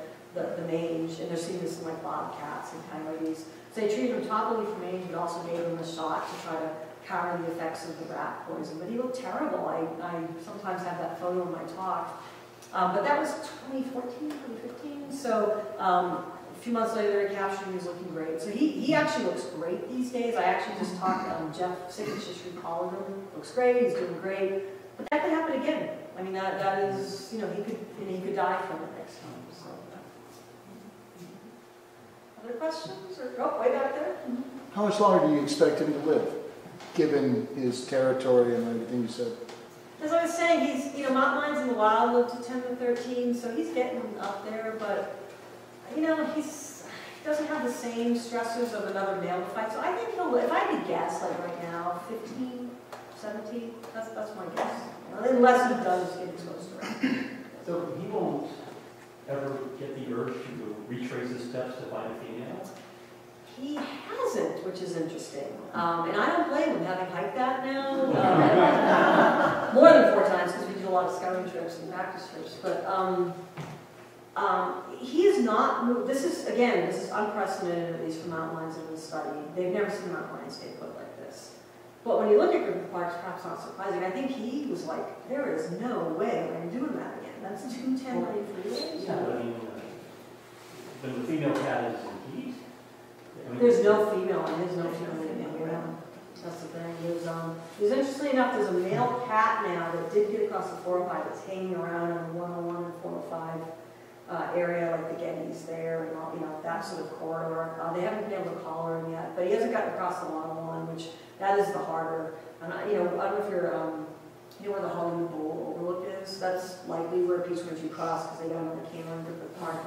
mange. And they're seeing this in like bobcats and coyotes. So they treated him topically for mange, but also gave him a shot to try to counter the effects of the rat poison. But he looked terrible. I sometimes have that photo in my talk. But that was 2014, 2015. So a few months later, they captured him. He was looking great. So he actually looks great these days. I actually just talked to Jeff Sickens, just recalling him. Looks great. He's doing great. But that could happen again. That is, he could die from it next time. So. questions, or, oh, way back there? How much longer do you expect him to live, given his territory and everything you said? As I was saying, he's, mountain lions in the wild live to 10 to 13, so he's getting up there, but, he doesn't have the same stressors of another male to fight, so I think he'll live. If I had to guess, like right now, 15, 17, that's my guess. Unless he does get exposed to it. So he won't ever get the urge to go retrace his steps to find a female? He hasn't, which is interesting. And I don't blame him, having hiked that now. More than 4 times, because we do a lot of scouting trips and practice trips. But he is not moved. This is unprecedented, at least for mountain lions in this study. They've never seen mountain lions stay put like this. But when you look at Griffith Park, it's perhaps not surprising. I think he was like, there is no way I'm doing that again. That's 2 10-lane freeways. Yeah, I mean, when the female cat is in heat, There's no female, and there's no female in around. That's the thing. There's interestingly enough, there's a male cat now that did get across the 405 that's hanging around in the 101 and 405 area, like the Gettys there, and all, that sort of corridor. They haven't been able to collar him yet, but he hasn't gotten across the 101, which that is the harder. And I don't know if you're, where the Hollywood Bowl overlook is. That's likely where people are going to cross because they don't have the camera in Griffith Park.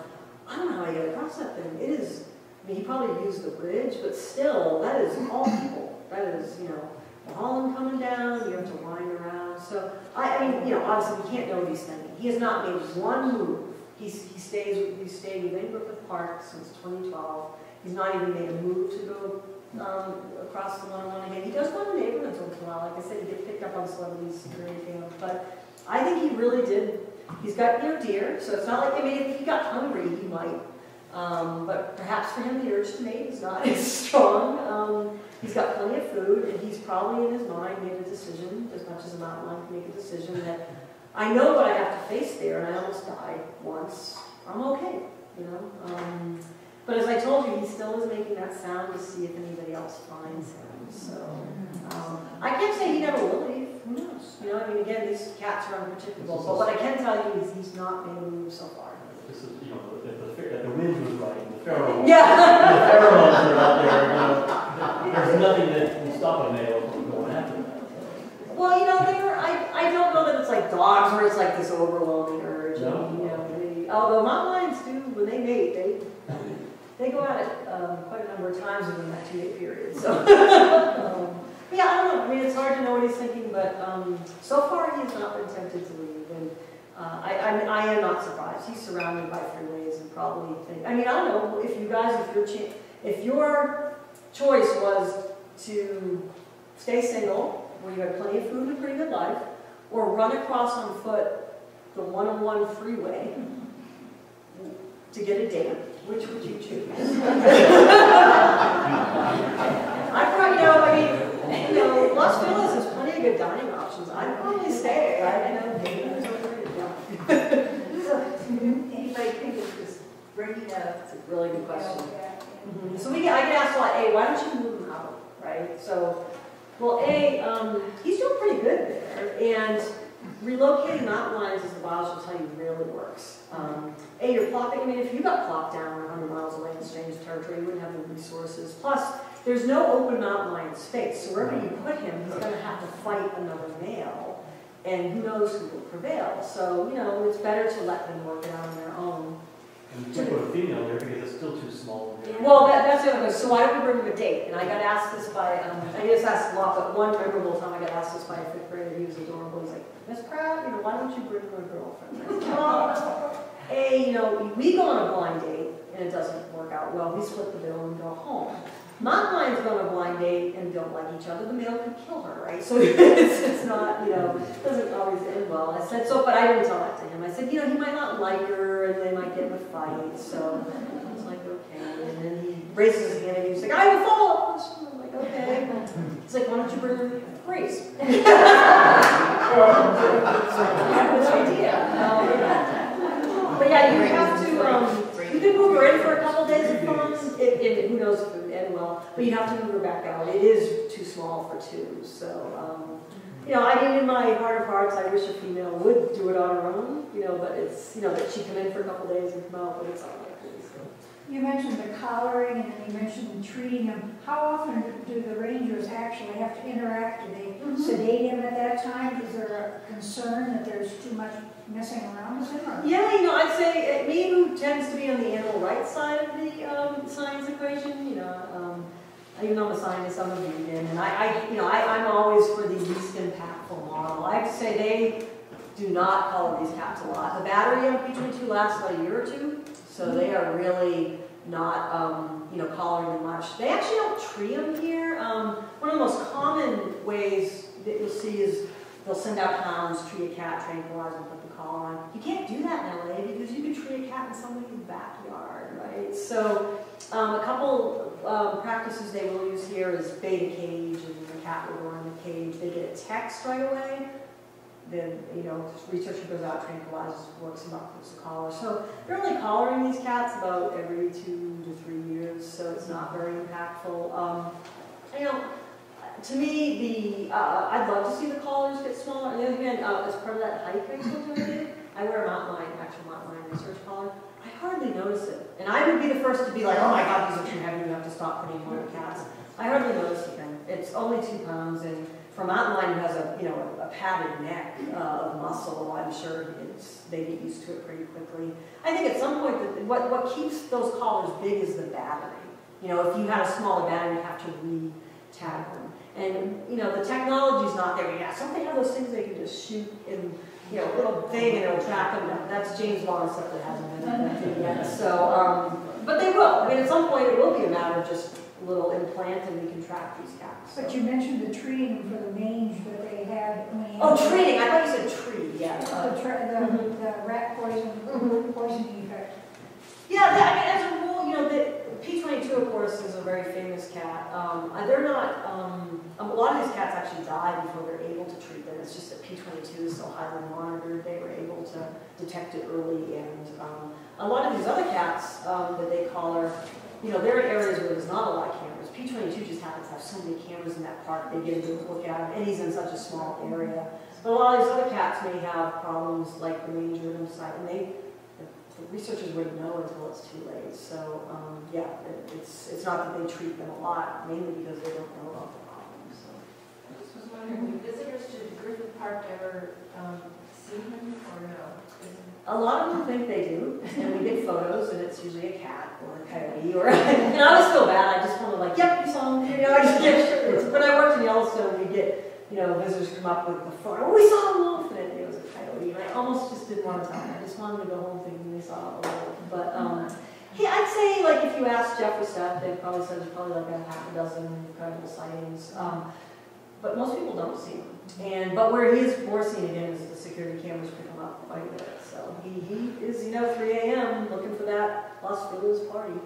I don't know how you get across that thing. It is. He probably used the bridge, but still, that is all people. That is, the Holland coming down, you have to wind around. So, obviously we can't know what he's thinking. He has not made one move. He's stayed within Griffith Park since 2012. He's not even made a move to go across the 101 again. He does go to neighborhoods once in a while. Like I said, he gets picked up on celebrities or anything else. But I think he really did. He's got, deer, so it's not like, if he got hungry, he might. But perhaps for him, the urge to mate is not as strong. He's got plenty of food, and he's probably in his mind made a decision, as much as a mountain lion can make a decision, that I know what I have to face there, and I almost died once. I'm okay, But as I told you, he still is making that sound to see if anybody else finds him. So I can't say he never will leave. Who knows? Again, these cats are unpredictable. But what I can tell you is he's not made a move so far. This is, if the wind was right, and the pheromones, yeah. the pheromones are out there, there's nothing that can stop a male from going after that. Well, I don't know that it's like dogs where it's like this overwhelming urge. No. Although mountain lions do, when they mate, they go at it quite a number of times within that 2-day period. So, yeah, I don't know. It's hard to know what he's thinking, but so far he has not been tempted to leave. And I am not surprised. He's surrounded by freeways and probably I don't know if you guys, if your choice was to stay single, where you had plenty of food and a pretty good life, or run across on foot the 101 freeway to get a date, which would you choose? Las Vegas has plenty of good dining options. I'd probably stay. Anybody think of just bringing That's a really good question. So I get asked a lot, A, why don't you move him out, right? So, well, A, he's doing pretty good there, and relocating mountain lions, as the biology will tell you, really works. A, you're plopping, if you got plopped down 100 miles away in strange territory, you wouldn't have the resources. Plus, there's no open mountain lion space, so wherever you put him, he's going to have to fight another male, and who knows who will prevail. So, it's better to let them work it out on their own. And you can't put a female there because it's still too small. Well, that's the other thing. So why don't we bring him a date? And I got asked this by, I just asked a lot, but one memorable time I got asked this by a 5th grader. He was adorable. He's like, Miss Pratt, why don't you bring her girlfriend? I said, well, A, we go on a blind date and it doesn't work out well. We split the bill and go home. Mountain lions go on a blind date and don't like each other. The male could kill her, right? So it's not, it doesn't always end well. I said, but I didn't tell that to him. I said, he might not like her and they might get in a fight. So I was like, okay. And then he raises his hand and he's like, I will follow. I'm like, okay. He's like, why don't you bring her Grace? Good idea. But yeah, you have to, you can move her in for a couple days of fun, who knows if it would end well, but you have to move her back out. It is too small for 2, so, in my heart of hearts, I wish a female would do it on her own, but it's, that she come in for a couple days and come out, but it's unlikely, so. You mentioned the collaring and then you mentioned treating them. How often do the rangers actually have to interact? Do they sedate him at that time? Is there a concern that there's too much messing around with him? Or? Yeah, I'd say me, who tends to be on the animal rights side of the science equation, even though I'm a scientist, I'm a vegan, and I'm always for the least impactful model. I have to say they do not collar these cats a lot. The battery on P22 lasts about a year or two, so they are really not, collaring them much. They actually don't tree them here. One of the most common ways that you'll see is they'll send out hounds, tree a cat, tranquilize them, put the collar on. You can't do that in LA because you can tree a cat in somebody's backyard, right? So a couple practices they will use here is bait a cage, and the cat will go in the cage. They get a text right away. Then, researcher goes out, tranquilizes, works them up, puts the collar. So they're only collaring these cats about every 2 to 3 years, so it's not very impactful. To me, I'd love to see the collars get smaller. On the other hand, as part of that hike I told you I did, I wear a mountain lion research collar. I hardly notice it. And I would be the first to be like, oh my God, these are too heavy, you have to stop putting them on the cats. I hardly notice it then. It's only 2 pounds, and for a mountain lion who has a padded neck of muscle, I'm sure they get used to it pretty quickly. I think at some point, what keeps those collars big is the battery. If you had a smaller battery, you'd have to re-tag them. And, the technology's not there yet. Some they have those things they can just shoot in, a little thing and it'll track them down. That's James Bond stuff that hasn't been invented yet. So, but they will. At some point it will be a matter of just a little implant and we can track these cats. So. But you mentioned the treating for the mange that they had. Treating. I thought you said tree. Yeah. The rat poisoning effect. Yeah, as a rule, the P22, of course, is a very famous cat. They're not, a lot of these cats actually die before they're able to treat them. It's just that P22 is so highly monitored, they were able to detect it early. And a lot of these other cats that they collar, they're in areas where there's not a lot of cameras. P22 just happens to have so many cameras in that park, they get a good look at him, and he's in such a small area. But a lot of these other cats may have problems like the mange rhythm site, and the researchers wouldn't know until it's too late. So, it's not that they treat them a lot, mainly because they don't know about the problem. So. I just was wondering, do visitors to Griffith Park ever see him or no? A lot of them think they do, and we get photos, and it's usually a cat or a coyote, or and I always feel bad. I just want to like, yep, you saw him. I just get sure. When I worked in Yellowstone, we get visitors come up with the photo. Oh, we saw a wolf, and it was a coyote. And I almost just didn't want to tell them. I just wanted to go home thinking they saw a wolf. But I'd say like if you asked Jeff or Steph, they'd probably say there's probably like a half a dozen incredible sightings. But most people don't see him. But where he is more seen again is the security cameras pick him up quite a bit. So he is, 3 a.m. looking for that Las Vegas party.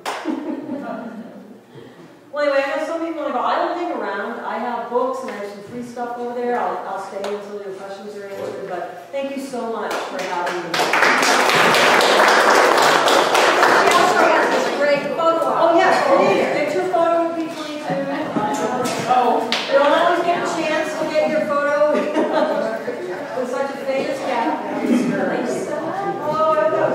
Well, anyway, I know some people want to go. I don't hang around. I have books and I have some free stuff over there. I'll stay until your questions are answered. But thank you so much for having me. She also has this great photo. Oh, yes, picture photo with P22. You don't always get a chance to get your photo with such a famous cat. Thank you so much. Oh, I know.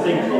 Thank you.